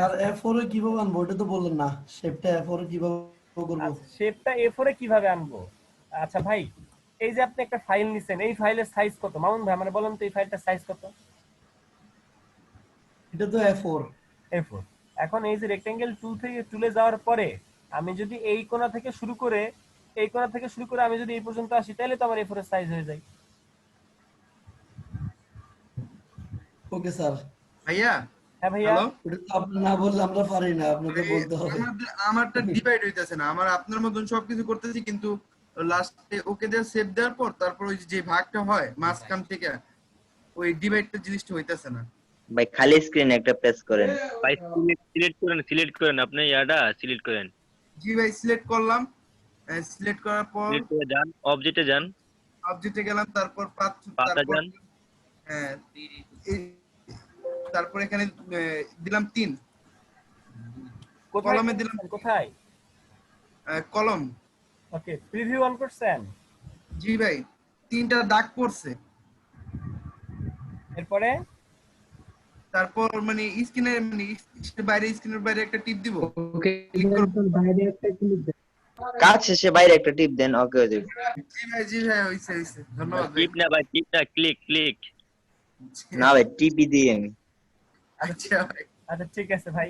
আর A4 এ কিভাবে আনবো ওটা তো বললেন না, শেপটা A4 এ কিভাবে করব? শেপটা A4 এ কিভাবে আনবো? আচ্ছা ভাই, এই যে আপনি একটা ফাইল নিছেন, এই ফাইলের সাইজ কত? মামুন ভাই মানে বলেন তো এই ফাইলটার সাইজ কত? এটা তো A4। এখন এই যে রেক্টেঙ্গেল টুল থেকে টুলে যাওয়ার পরে আমি যদি এই কোণা থেকে শুরু করে আমি যদি এই পর্যন্ত আসি, তাহলে তো আমার A4 এর সাইজ হয়ে যায়। Okay sir. ভাইয়া হ্যাঁ ভাইয়া, ওটা তো আপনি না বললে আমরা পারি না, আপনাকে বলতে হবে। আমারটা ডিভাইড হইতেছে না, আমার আপনার মতন সবকিছু করতেছি, কিন্তু লাস্টে ওকে দিয়ে সেভ দেওয়ার পর তারপর ওই যে ভাগটা হয় মাঝখান থেকে, ওই ডিভাইডটা জিনিসটা হইতেছে না। ভাই খালি স্ক্রিনে একটা প্রেস করেন। ভাই সিলেক্ট করেন আপনি ইয়াটা সিলেক্ট করেন। জি ভাই সিলেক্ট করলাম, সিলেক্ট করার পর সিলেক্ট করে যান, অবজেক্টে যান, অবজেক্টে গেলাম, তারপর পাতা যান, হ্যাঁ তারপর এখানে দিলাম 3, কলমে দিলাম। কোথায়? কলম। ওকে, প্রিভিউ অন করছেন? জি ভাই 3টা দাগ পড়ছে। এরপরে তারপর মানে স্ক্রিনের বাইরে একটা টিপ দিব। ওকে বাইরে একটা ক্লিক দেন। কাজ শেষে বাইরে একটা টিপ দেন, ওকে হয়ে যাবে। জি ভাই হইছে। ধন্যবাদ ভাই। টিপ না ভাই, টিপ না, ক্লিক। না ভাই টিপি দিই আমি। আচ্ছা ভাই, আচ্ছা ঠিক আছে ভাই,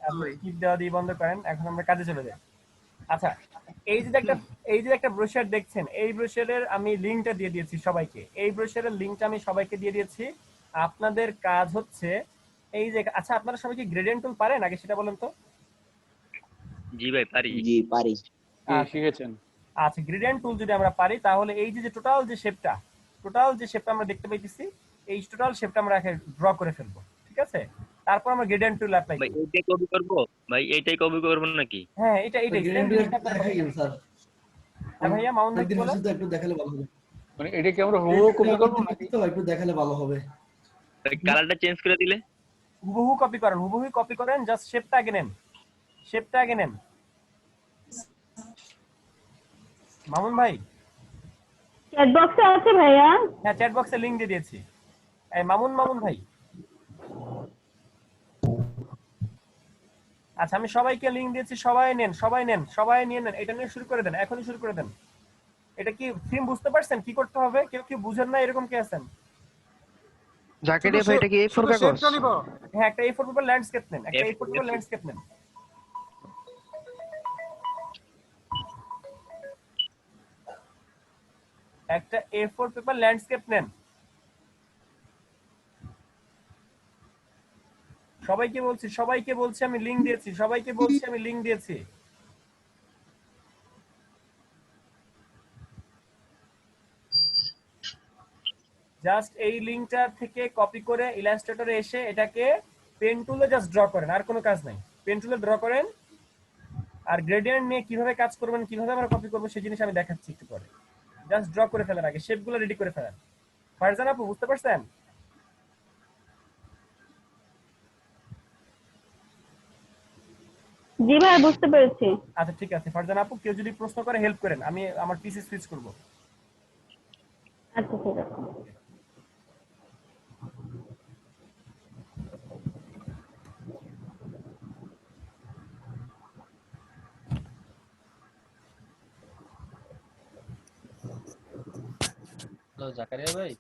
আপনি টিপ দেওয়া দিয়ে বন্ধ করেন। এখন আমরা কাজে চলে যাই। আচ্ছা, এই যে একটা ব্রোশার দেখছেন, এই ব্রোশারের আমি লিংকটা দিয়ে দিয়েছি সবাইকে। এই ব্রোশারের লিংকটা আমি সবাইকে দিয়ে দিয়েছি। আপনাদের কাজ হচ্ছে এই যে, আচ্ছা আপনারা সবাই কি গ্রেডিয়েন্ট টুল পারেন আগে সেটা বলেন তো? জি ভাই পারি। জি পারি। শিখেছেন? আচ্ছা, গ্রেডিয়েন্ট টুল যদি আমরা পারি তাহলে এই যে টোটাল যে শেপটা আমরা দেখতে পাইতেছি, এই টোটাল শেপটা আমরা ড্র করে ফেলবো, ঠিক আছে? তারপর আমরা গ্রেডিয়েন্ট টুল অ্যাপ্লাই করব। এইটাই কপি করব ভাই, এইটাই কপি করব নাকি? হ্যাঁ এটাই দেখাই গেল স্যার। ভাইয়া মাউন্ট একদিন শুধু একটু দেখালে ভালো হবে। মানে এটা কি আমরা হুবহু কপি করব নাকি? তো একটু দেখালে ভালো হবে। কালারটা চেঞ্জ করে দিলে হুবহু কপি করেন, জাস্ট শেপটা আগে নেন। মামুন ভাই চ্যাট বক্সে আছে ভাইয়া? হ্যাঁ চ্যাট বক্সে লিংক দিয়ে দিয়েছি। এই মামুন ভাই, আচ্ছা আমি সবাইকে লিংক দিয়েছি, সবাই নিয়ে নেন। এটা নিয়ে শুরু করে দেন, এখনই শুরু করে দেন। এটা কি থিম বুঝতে পারছেন কি করতে হবে? কেউ কি বুঝেন না এরকম কে আছেন? জাকিরিয়া ভাই, এটা কি A4 কাগজ? হ্যাঁ একটা A4 পেপার ল্যান্ডস্কেপ নেন, একটা A4 পেপার ল্যান্ডস্কেপ নেন। সবাইকে বলছি আমি লিংক দিয়েছি। জাস্ট এই লিংকটা থেকে কপি করে ইলাস্ট্রেটরে এসে এটাকে পেন টুলে জাস্ট ড্র করেন, আর কোনো কাজ নাই। পেন টুলে ড্র করেন, আর গ্রেডিয়েন্ট নিয়ে কিভাবে কাজ করবেন, কিভাবে আমরা কপি করবো সেই জিনিস আমি দেখাচ্ছি একটু পরে। জাস্ট ড্র করে ফেলার আগে শেপগুলো রেডি করে ফেলেন। ফারজান আপু বুঝতে পারছেন? জি ভাই বুঝতে পেরেছি। আচ্ছা ঠিক আছে ফারজান আপু, কেউ যদি প্রশ্ন করে হেল্প করেন, আমি আমার পিসি সুইচ করব। আচ্ছা ঠিক আছে। জাকারিয়া ভাই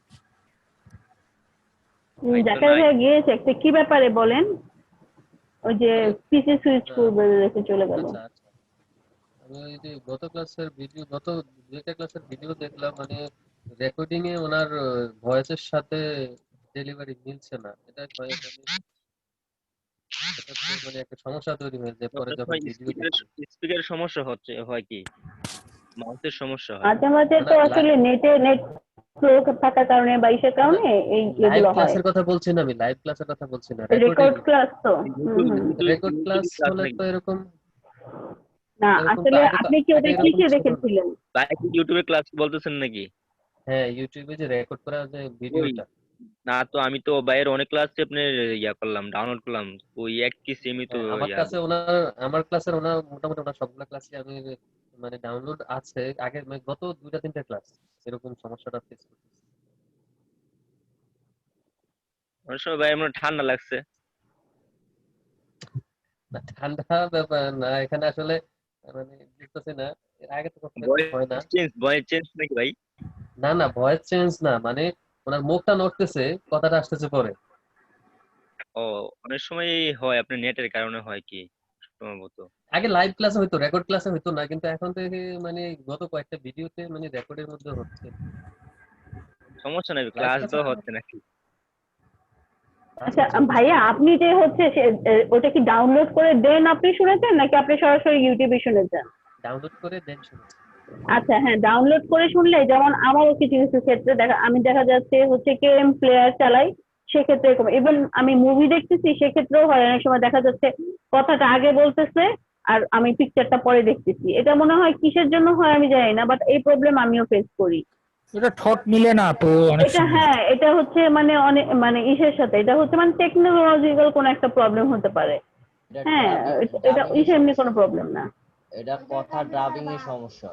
গিয়েছে একটা কি ব্যাপারে বলেন? ওই যে পিসি সুইচ করবে রেখে চলে গেল। আমি ওই যে গত দুইটা ক্লাসের ভিডিও দেখলাম, মানে রেকর্ডিং এ ওনার ভয়েসের সাথে ডেলিভারি মিলছে না, এটা এটা তো মানে একটা সমস্যা তৈরি হয়েছে পরে যখন ভিডিও দেখি। স্পিকারের সমস্যা হচ্ছে, হয় কি মাউসের সমস্যা হয়। মাঝে মাঝে তো আসলে নেট স্লো থাকার কারণে বা ইসের কারণে এই লাইভ এগুলো হয়। ক্লাসের কথা বলছি না, আমি লাইভ ক্লাসের কথা বলছি না, রেকর্ড ক্লাস তো রেকর্ড ক্লাস হলে তো এরকম না, এরকম তো আসলে আগে তো আপনি কি ওটা আগে এরকম কিসে ছিল না। দেখেছিলেন? লাইভ ইউটিউবে ক্লাস বলতেছেন নাকি? হ্যাঁ, ইউটিউবে যে রেকর্ড করা যে ভিডিওটা। না তো আমি তো বাইরের অনেক ক্লাস আপনার ইয়া করলাম, ডাউনলোড করলাম, ওই একই সেমই তো আমার ইয়া। কাছে আমার ক্লাসের মোটামুটি ওনার সবগুলা ক্লাসই আমি মানে ডাউনলোড আছে, আগে মানে গত 2-3টা ক্লাস এরকম সমস্যাটা ফেস করতেছি। অনেক সময় ভাই আমার ঠান্ডা লাগছে। না, ঠান্ডা ব্যাপার না, এখানে আসলে মানে বুঝতেছি না, এর আগে তো কখনো হয় না। ভয়েস চেঞ্জ নাকি ভাই? না না, ভয়েস চেঞ্জ না, মানে ওনার মুখটা নড়তেছে, কথাটা আসতেছে পরে। ও অনেক সময় হয় আপনার নেটের কারণে হয় কি সম্ভবত। আগে লাইভ ক্লাসে হইতো, রেকর্ড ক্লাসে হইতো না, কিন্তু এখন থেকে মানে গত কয়েকটা ভিডিওতে মানে রেকর্ডের মধ্যে হচ্ছে। সমস্যা নাই, ক্লাস তো হচ্ছে নাকি। আচ্ছা ভাইয়া, আপনি যে হচ্ছে ওটা কি ডাউনলোড করে দেন আপনি শুনেছেন নাকি আপনি সরাসরি ইউটিউবে শুনেছেন? ডাউনলোড করে দেন শুনেছি। আচ্ছা হ্যাঁ, ডাউনলোড করে শুনলে যেমন আমারও কিছু কিছু ক্ষেত্রে আমি দেখা যাচ্ছে হচ্ছে কেএম প্লেয়ার চালাই, সেক্ষেত্রে এরকম ইভেন আমি মুভি দেখতেছি সেক্ষেত্রেও হয়, অনেক সময় দেখা যাচ্ছে কথাটা আগে বলতেছে আর আমি পিকচারটা পরে দেখতেছি। এটা মনে হয় কিসের জন্য হয় আমি জানি না, বাট এই প্রবলেম আমিও ফেস করি। এটা ঠোঁট মিলে না তো অনেক এটা সময়। হ্যাঁ, এটা হচ্ছে মানে অনেক মানে ইসের সাথে এটা হচ্ছে মানে টেকনোলজিক্যাল কোনো একটা প্রবলেম হতে পারে। হ্যাঁ, এটা ইসে এমনি কোনো প্রবলেম না। এটা কথা ড্রাবিং এর সমস্যা।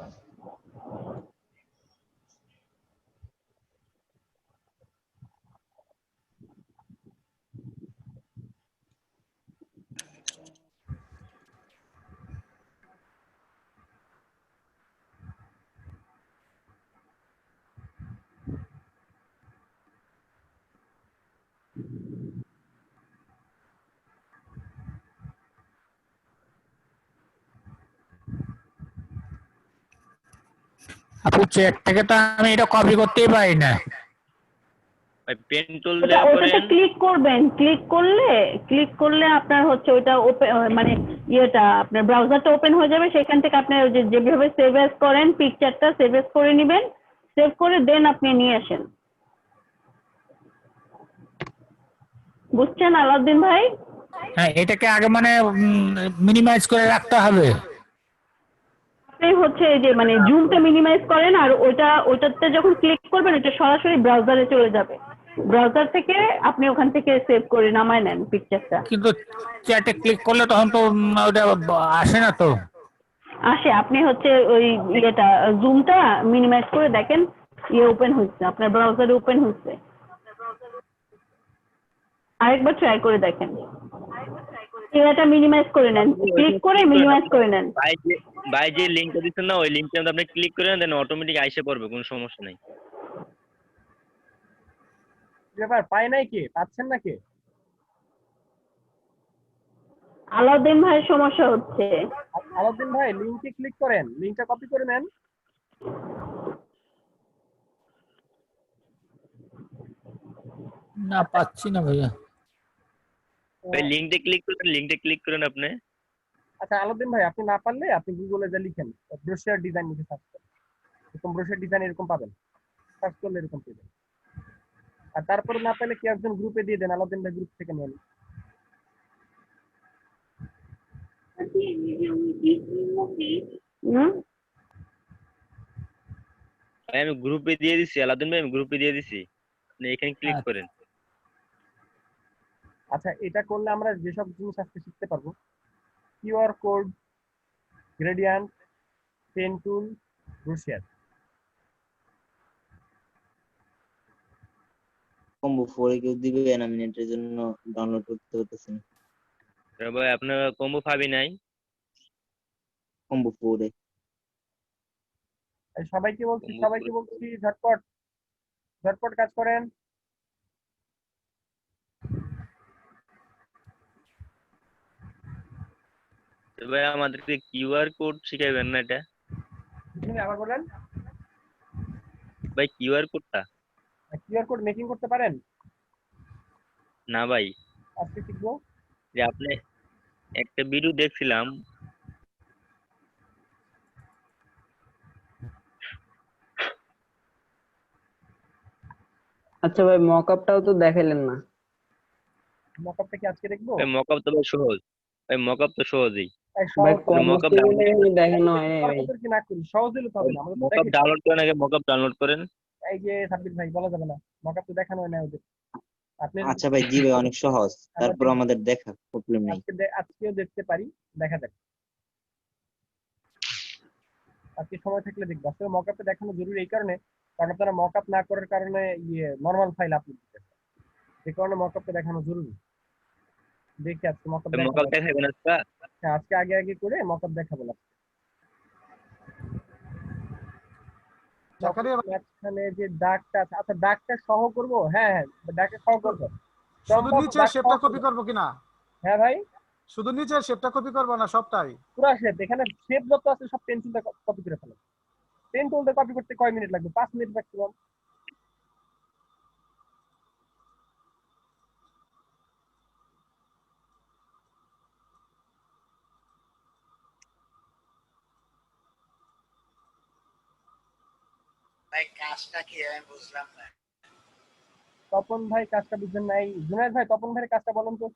আপু চ্যাট থেকে তো আমি এটা কপি করতেই পারি না। ভাই পেন টুল ওটা দিয়ে ওটাতে করেন। ক্লিক করলে আপনার হচ্ছে ওটা মানে ইয়েটা আপনার ব্রাউজারটা ওপেন হয়ে যাবে, সেখান থেকে আপনি ওই যেভাবে সেভ এস করেন পিকচারটা সেভ এস করে নেবেন, সেভ করে দেন আপনি নিয়ে আসেন। বুঝছেন আলাউদ্দিন ভাই? হ্যাঁ, এটাকে আগে মানে মিনিমাইজ করে রাখতে হবে। আপনি হচ্ছে এই যে মানে জুমটা মিনিমাইজ করেন আর ওটাতে যখন ক্লিক করবেন এটা সরাসরি ব্রাউজারে চলে যাবে, ব্রাউজার থেকে আপনি ওখান থেকে সেভ করে নামায় নেন পিকচারটা। কিন্তু চ্যাটে ক্লিক করলে তখন তো ওটা আসে না তো। আসে, আপনি হচ্ছে ওই ইয়েটা জুমটা মিনিমাইজ করে দেখেন ওপেন হচ্ছে, আপনার ব্রাউজারে ওপেন হচ্ছে, আরেকবার ট্রাই করে দেখেন। এটা মিনিমাইজ করে নেন, ক্লিক করে মিনিমাইজ করে নেন। ভাই যে লিংকটা দিচ্ছেন না, ওই লিংকটার মধ্যে আপনি ক্লিক করেন, দেন অটোমেটিক আইসে পড়বে, কোনো সমস্যা নাই। ব্যাপার পায় নাই কি, পাচ্ছেন না কি? আলাউদ্দিন ভাইয়ের সমস্যা হচ্ছে। আলাউদ্দিন ভাই লিংকে ক্লিক করেন, লিংকটা কপি করে নেন। না পাচ্ছি না ভাইয়া। ভাই লিংকটা ক্লিক করেন আপনি। আচ্ছা আলাউদ্দিন ভাই, আপনি না পারলে আপনি গুগলে যা লিখেন ব্রোশিয়ার ডিজাইন লিখে সার্চ করেন, এরকম ব্রোশিয়ার ডিজাইন এরকম পাবেন, সার্চ করলে এরকম পাবেন। আর তারপরে না পেলে কি একজন গ্রুপে দিয়ে দেন, আলাউদ্দিন ভাই গ্রুপ থেকে নেন। ভাই আমি গ্রুপে দিয়ে দিছি, আলাউদ্দিন ভাই আমি গ্রুপে দিয়ে দিছি, আপনি এখানে ক্লিক করেন। আচ্ছা, এটা করলে আমরা যেসব জিনিস আজকে শিখতে পারবো, QR code, gradient, pen tool, brochure. Combo 4 কেউ দিবেন, আমি নেটের জন্য ডাউনলোড করতে পারতেছি না। ভাই আপনার কম্বো 5 নাই? কম্বো 4 এ সবাইকে বলছি ঝটপট ঝটপট কাজ করেন। ভাই আমাদেরকে কিউআর কোড শিখাইবেন না এটা? আবার বলেন। ভাই কিউআর কোডটা কিউআর কোড মেকিং করতে পারেন? না ভাই, আজকে শিখবো। যে আপনি একটা ভিডিও দেখছিলাম, আচ্ছা ভাই মকআপটাও তো দেখাইলেন না। মকআপটা কি আজকে দেখবো? ভাই মকআপ তো ভাই সহজ, ভাই মকআপ তো সহজই। ভাই ভাই সহজ মকআপ দেখানো হয় নাই ভাই। কি না করি, সহজ দিলে তো হবে না, আমাদের তো মকআপ দেখাইতে হবে। ডাউনলোড করেন, আগে মকআপ ডাউনলোড করেন। এই যে সাব্বির ভাই বলা যাবে না, মকআপ তো দেখানো হয় না ওদের। আপনি আচ্ছা ভাই, জি ভাই অনেক সহজ, তারপর আমাদের দেখা প্রবলেম নেই। আজকেও দেখতে পারি, দেখা যাক আজকে সময় থাকলে দেখবো। আসলে মকআপটা দেখানো জরুরি এই কারণে, কারণ আপনারা মকআপ না করার কারণে নরমাল ফাইল আপলোড দিতে, যে কারণে মকআপটা দেখানো জরুরি। দেখি আজকে মকআপ মকআপ দেখাবেন আজকে? হ্যাঁ, আজকে আগে আগে করে মকআপ দেখাবো না। মাঝখানে যে দাগটা আছে, আচ্ছা দাগটা সহ করব। হ্যাঁ হ্যাঁ, দাগটা সহ করব। শুধু নিচে শেপটা কপি করব কিনা? হ্যাঁ ভাই, শুধু নিচে শেপটা কপি করব না সবটাই? পুরো শেপ, এখানে শেপ যত আছে সব পেন্সিলটা কপি করে ফেলো। পেন টুলটা কপি করতে কয় মিনিট লাগবে? 5 মিনিট ম্যাক্সিমাম। ভাই কাজটা কি আমি বুঝলাম না। তপন ভাই কাজটা বুঝছেন নাই? জুনায়েদ ভাই তপন ভাইয়ের কাজটা বলুন তো।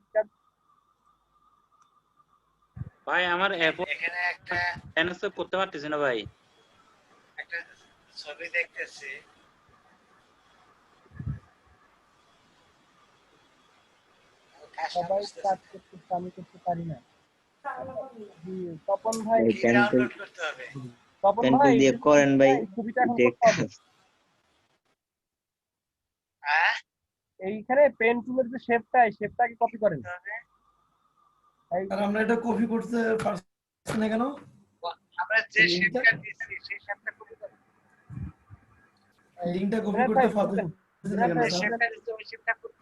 ভাই আমার এখানে একটা এনএসএফ করতে পারতেছি না ভাই। একটা ছবি দেখতেছি, সবাই কাজ করতে, আমি করতে পারি না। জি তপন ভাই, ডাউনলোড করতে হবে। তপন পেন ভাই টুল দিয়ে করেন ভাই, ছবিটা এখন করতে হবে। হ্যাঁ, এইখানে পেন টুলের যে শেপটাকে কপি করেন। আর আমরা এটা কপি করতে পারছি না কেন? আমরা যে শেপটা দিয়েছি সেই শেপটা কপি করব। লিংকটা কপি করতে পারছি না কেন স্যার? শেপটা দিতে ওই শেপটা কপি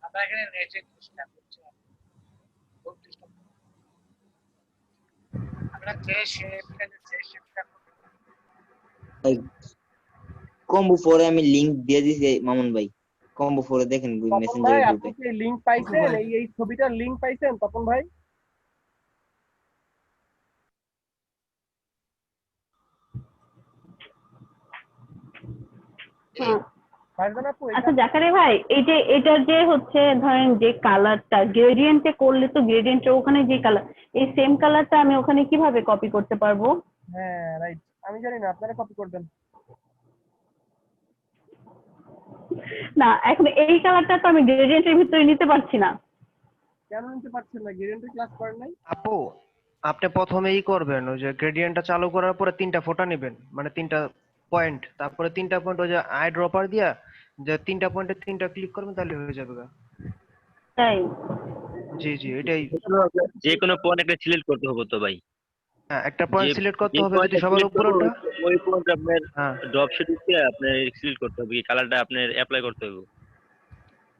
আমরা এখানে নেটে চেষ্টা করছি। আমরা যে শেপটা ভাই কম্বো 4 এ আমি লিংক দিয়ে দিছি মামুন ভাই, কম্বো 4 এ দেখেন তপন মেসেঞ্জার ভাই গ্রুপে। আপনি কি লিংক পাইছেন? এই ছবিটার লিংক পাইছেন তপন ভাই? আচ্ছা জাকারিয়া ভাই, এই যে এটার যে হচ্ছে ধরেন যে কালারটা গ্রেডিয়েন্টে করলে তো গ্রেডিয়েন্টের ওখানে যে কালার, এই সেম কালারটা আমি ওখানে কিভাবে কপি করতে পারবো? হ্যাঁ রাইট, আমি জানি না, আপনারা কপি করবেন। না এখন এই কালারটা তো আমি গ্রেডিয়েন্টের ভিতরে নিতে পারছি না। কেন নিতে পারছেন না? গ্রেডিয়েন্টের ক্লাস করেন নাই? আপু আপনি প্রথমেই করবেন ওই যে গ্রেডিয়েন্টটা চালু করার পরে 3টা ফোঁটা নেবেন, মানে 3টা পয়েন্ট, তারপরে 3টা পয়েন্ট ওই যে আই ড্রপার দিয়া যে 3টা পয়েন্টে 3টা ক্লিক করবেন তাহলে হয়ে যাবে গা। তাই? জি জি, এটাই। যে কোনো পয়েন্ট একটা সিলেক্ট করতে হবে তো ভাই। হ্যাঁ, একটা পয়েন্ট সিলেক্ট করতে হবে, যদি পয়েন্টটা সবার সিলেক্ট করব উপরেরটা। ওই পয়েন্ট আপনার হ্যাঁ ড্রপ শিটে আপনার সিলেক্ট করতে হবে, এই কালারটা আপনার অ্যাপ্লাই করতে হবে।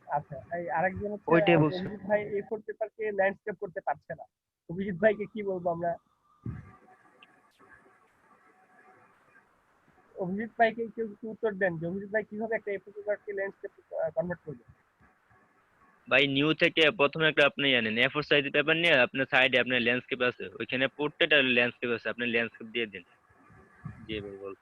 আচ্ছা, এই আরেকজন হচ্ছে ওইটাই বলছি। অভিজিৎ ভাই A4 পেপারকে ল্যান্ডস্কেপ করতে পারছে না। অভিজিৎ ভাইকে কি বলবো আমরা? অভিজিৎ ভাইকে কেউ কিছু উত্তর দেন যে অভিজিৎ ভাই কিভাবে একটা A4 পেপারকে ল্যান্ডস্কেপ কনভার্ট করবে? ভাই নিউ থেকে প্রথমে একটা আপনি জানেন A4 সাইজ পেপার নিয়ে আপনার সাইডে আপনার ল্যান্ডস্কেপ আছে, ওইখানে পোর্ট্রেট আর ল্যান্ডস্কেপ আছে, আপনি ল্যান্ডস্কেপ দিয়ে দিন। জি ভাই বল।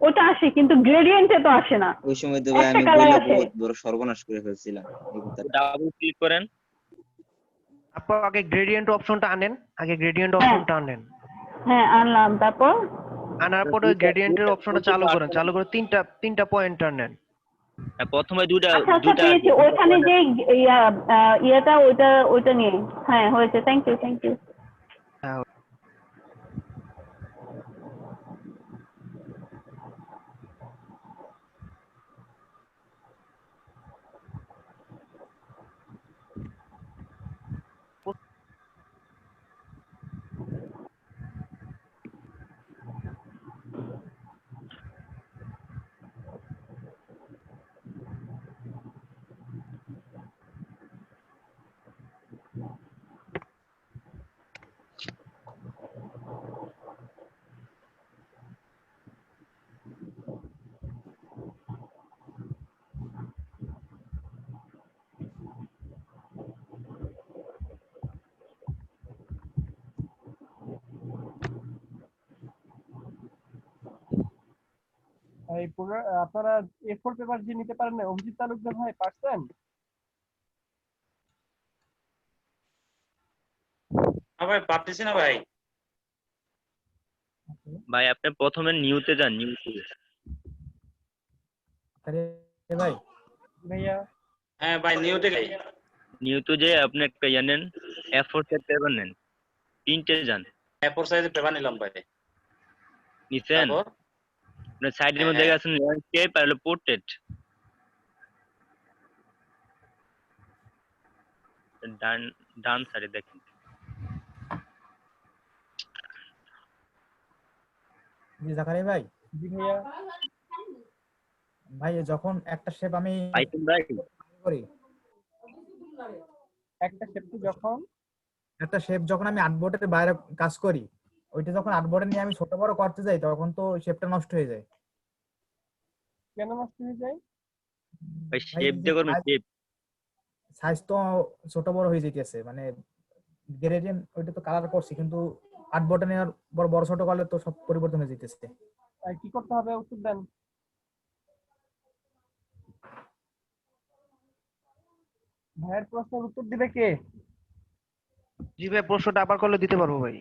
ওটা আসে কিন্তু গ্রেডিয়েন্টে তো আসে না। ওই সময় তো ভাই একটা আমি কালার বইলা আসে। বহুত বড় সর্বনাশ করে ফেলছিলাম। ডাবল ক্লিক করেন। আপু আগে গ্রেডিয়েন্ট অপশনটা আনেন, আগে গ্রেডিয়েন্ট অপশনটা আনেন। হ্যাঁ আনলাম, তারপর আনার পরে ওই গ্রেডিয়েন্টের অপশনটা চালু করেন, চালু করে 3টা পয়েন্ট আনেন। প্রথমে দুইটা আচ্ছা পেয়েছি, ওখানে যে ইয়েটা ওইটা নিয়ে। হ্যাঁ হয়েছে, থ্যাংক ইউ। হ্যাঁ ভাই আপনারা A4 পেপার যে নিতে পারেন না, অভিজিৎ তালুকদার ভাই পারছেন? ভাই পারতেছি না ভাই। ভাই আপনি প্রথমে নিউতে যান, নিউতে। আরে ভাই ভাইয়া হ্যাঁ ভাই নিউতে যাই। নিউতে যে আপনি একটা ইয়ে নেন, A4 সাইজ পেপার নেন, 3টে যান। A4 সাইজের পেপার নিলাম ভাই। নিছেন? তারপর আপনার সাইডের হ্যাঁ, মধ্যে হ্যাঁ। গেছেন ল্যান্ডস্কেপ আর হলো পোর্ট্রেট। ডান ডান সাইডে দেখেন। জি জাকারি ভাই, জি ভাইয়া। ভাই যখন একটা শেপ আমি পাইছেন ভাই? করি, একটা শেপটি যখন আমি আর্টবোর্ডের বাইরে কাজ করি, ওইটা যখন আর্টবোর্ডে নিয়ে আমি ছোট বড় করতে যাই তখন তো শেপটা নষ্ট হয়ে যায়। কেন নষ্ট হয়ে যায়? ভাই শেপ দিয়ে করবেন, শেপ। সাইজ তো ছোট বড় হয়ে যাইতেছে, মানে গ্রেডিয়েন্ট ওইটা তো কালার করছি, কিন্তু আর্টবোর্ডে নেওয়ার বড় বড় ছোট করলে তো সব পরিবর্তন হয়ে যাইতেছে। আর কি করতে হবে উত্তর দেন। ভাইয়ের প্রশ্নের উত্তর দিবে কে? জি ভাই, প্রশ্নটা আবার করলে দিতে পারবো ভাই।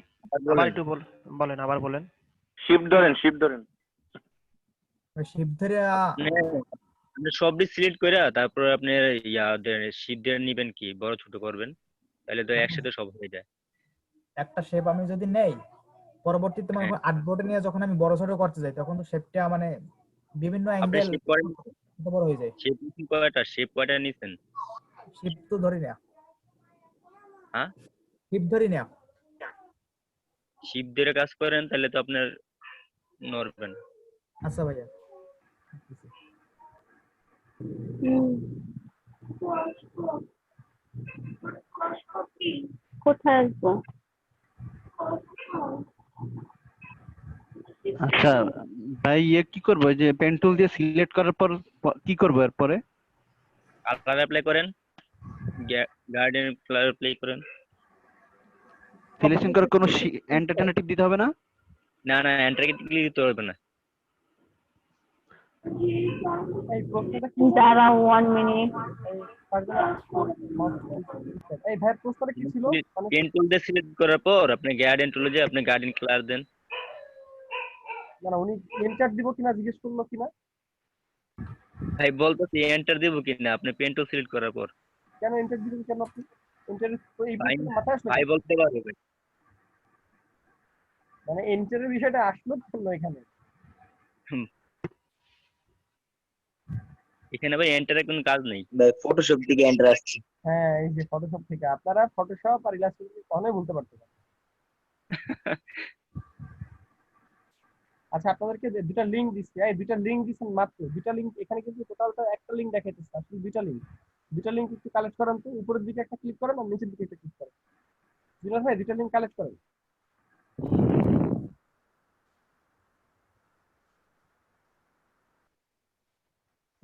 আবার একটু বলেন, আবার বলেন। শিফট ধরেন, শিফট ধরেন। শিপ ধরে আপনি সবটি সিলেক্ট করে তারপর আপনি শিফট দিয়ে নেবেন, কি বড় ছোট করবেন, তাহলে তো একসাথে সব হয়ে যায়। একটা শেপ আমি যদি নেই, পরবর্তীতে মনে করেন আর্টবোর্ডে নিয়ে যখন আমি বড় ছোট করতে যাই তখন তো শেপটা মানে বিভিন্ন আপনি অ্যাঙ্গেল শেপ করেন, বড় হয়ে যায়। শেপ কয়টা নিছেন? শিপ তো ধরি না। হ্যাঁ, শিপ ধরি না। শিফট ধরে কাজ করেন তাহলে তো আপনার নড়বেন। আচ্ছা ভাইয়া। কোথায় আসবো? আচ্ছা ভাই, কি করবো? ওই যে পেন টুল দিয়ে সিলেক্ট করার পর কি করবো এরপরে? কালার অ্যাপ্লাই করেন, গার্ডেন কালার অ্যাপ্লাই করেন। সিলেকশন করার কোনো এন্টারটেইনার দিতে হবে না? না না, এন্টার ক্লিক দিতে হবে না। এই প্রশ্নটা কি? দাঁড়াও 1 মিনিট। এই ভাইয়ের প্রশ্নটা কি ছিল? পেন টুল দিয়ে সিলেক্ট করার পর আপনি গার্ডেন টুলে যে আপনি গার্ডেন কালার দেন। না উনি এন্টার দিব কিনা জিজ্ঞেস করলো কিনা? ভাই বলতেছি এন্টার দিব কিনা আপনি পেন টুল সিলেক্ট করার পর। কেন এন্টার দিবেন কেন আপনি? এন্টার এই বিষয়টা মাথায় আসলো? ভাই বলতে পারবে ভাই, মানে এন্টারের বিষয়টা আসলো কেন এখানে? এখানে ভাই এন্টারের কোনো কাজ নেই ভাই, ফটোশপ থেকে এন্টার আসছে। হ্যাঁ, এই যে ফটোশপ থেকে আপনারা ফটোশপ আর ইলাস্ট্রেটর কখনোই বলতে পারতেন না। আচ্ছা, আপনাদেরকে দুটা লিংক দিচ্ছি, এই দুটা লিংক দিচ্ছেন মাত্র দুটা লিংক। এখানে কিন্তু টোটালটা একটা লিংক দেখাইতেছে, আসলে দুটা লিংক একটু কালেক্ট করেন তো। উপরের দিকে একটা ক্লিক করেন আর নিচের দিকে একটা ক্লিক করেন। জিনার ভাই দুটা লিংক কালেক্ট করেন।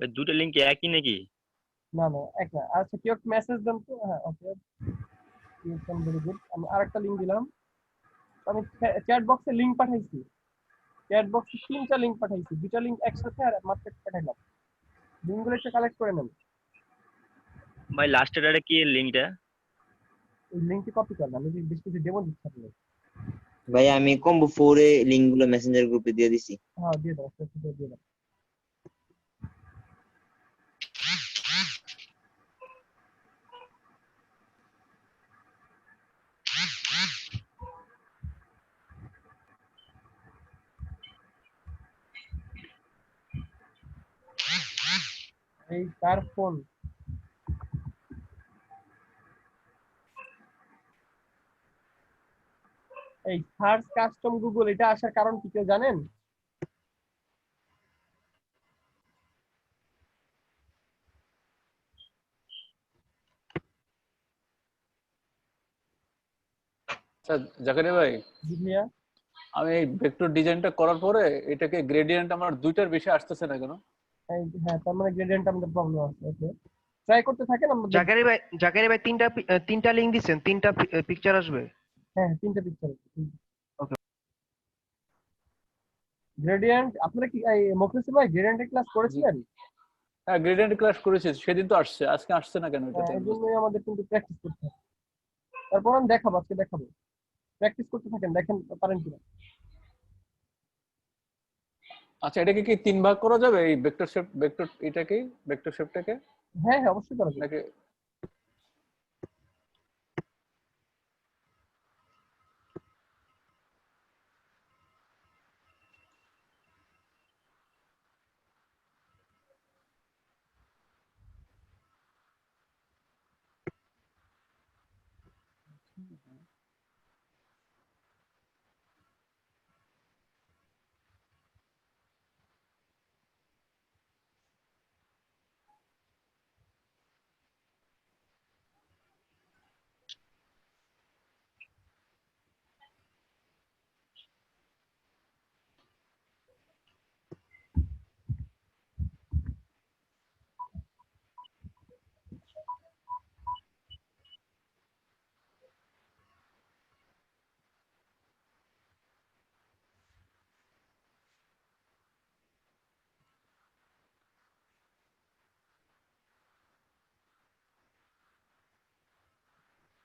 দুটো লিংক একই নাকি? না না, এক না। আচ্ছা, কেউ একটা মেসেজ দেন তো। হ্যাঁ, ওকে, ভেরি গুড। আমি আরেকটা লিংক দিলাম। আমি চ্যাট বক্সে লিংক পাঠাইছি, চ্যাট বক্সে 3টা লিংক পাঠাইছি, দুটা লিংক একসাথে আর মাত্র একটা পাঠাইলাম। লিংকগুলো একটু কালেক্ট করে নেন। ভাই লাস্টের এটা কি লিংকটা? এই লিংকটি কপি করেন, আমি বেশ কিছু ডেমো দিচ্ছি আপনাদের। ভাই আমি কম্বো 4 এ লিংক গুলো মেসেঞ্জার গ্রুপে দিয়ে দিছি। হ্যাঁ, দিয়ে দাও, সেটা দিয়ে দাও। এই কার ফোন? এই সার্চ কাস্টম গুগল, এটা আসার কারণ কি কেউ জানেন? আচ্ছা জাকারিয়া ভাই, জি ভাইয়া। আমি এই ভেক্টর ডিজাইনটা করার পরে এটাকে গ্রেডিয়েন্ট আমার দুইটার বেশি আসতেছে না কেন? হ্যাঁ, তার মানে গ্রেডিয়েন্ট আমাদের প্রবলেম আছে। ওকে, ট্রাই করতে থাকেন। আমরা জাকারি ভাই তিনটা লিংক দিচ্ছেন, তিনটা পিকচার আসবে। হ্যাঁ, 3টা পিকচার আছে। ওকে। গ্রেডিয়েন্ট আপনারা কি এই মুখলিসুর ভাই গ্রেডিয়েন্টের ক্লাস জি করেছিলেন? হ্যাঁ, গ্রেডিয়েন্ট ক্লাস করেছি, সেদিন তো আসছে, আজকে আসছে না কেন এটা তো হ্যাঁ, এই আমি বুঝতে জন্যই আমাদের কিন্তু প্র্যাকটিস করতে হবে। তারপর আমি দেখাবো, আজকে দেখাবো। প্র্যাকটিস করতে থাকেন, দেখেন পারেন কিনা। আচ্ছা, এটাকে কি 3 ভাগ করা যাবে এই ভেক্টর শেপ, ভেক্টর এটাকে, ভেক্টর শেপটাকে হ্যাঁ হ্যাঁ, অবশ্যই করা যাবে। নাকি?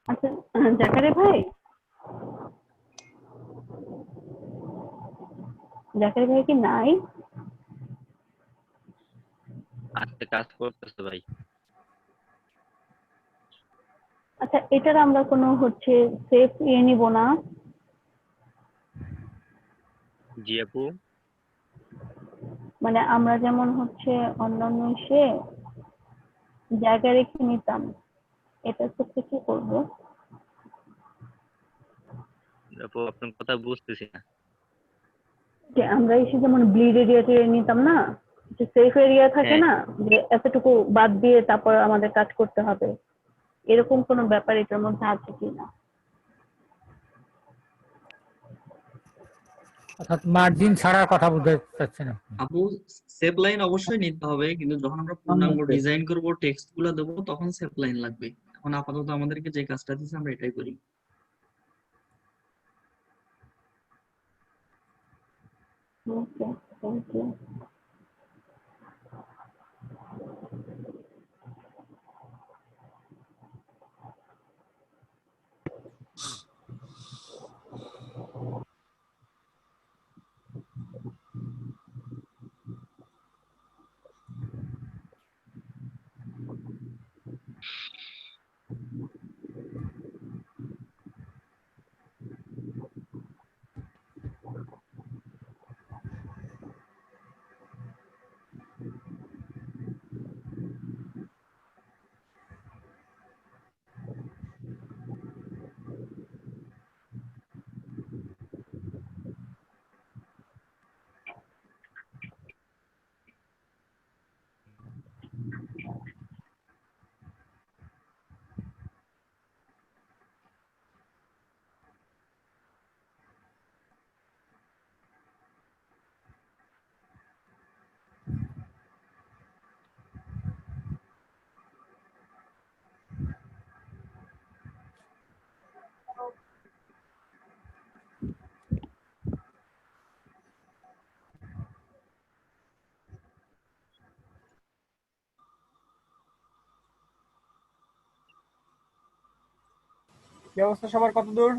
আচ্ছা, জাকারিয়া ভাই, জাকারিয়া ভাই কি নাই? আজকে কাজ করতেছে ভাই। আচ্ছা, এটার আমরা কোনো হচ্ছে সেফ নিব না? জি আপু। মানে আমরা যেমন হচ্ছে অন্যান্য জায়গায় রেখে নিতাম, এটার ক্ষেত্রে কি করবো? আপু আপনার কথা বুঝতেছি না। যে আমরা যেমন ব্লিড এরিয়া নিতাম না, যে সেফ এরিয়া থাকে হ্যাঁ, না, যে এতটুকু বাদ দিয়ে তারপর আমাদের কাজ করতে হবে, এরকম কোনো ব্যাপার এটার মধ্যে আছে কিনা? অর্থাৎ মার্জিন ছাড়ার কথা বলতে চাচ্ছেন আপনি? আপু সেভ লাইন অবশ্যই নিতে হবে, কিন্তু যখন আমরা পূর্ণাঙ্গ ডিজাইন করব, টেক্সট গুলো দেবো, তখন সেভ লাইন লাগবে। এখন আপাতত আমাদেরকে যে কাজটা দিচ্ছে আমরা এটাই করি। ওকে, থ্যাংক ইউ। কি অবস্থা সবার, কত দূর?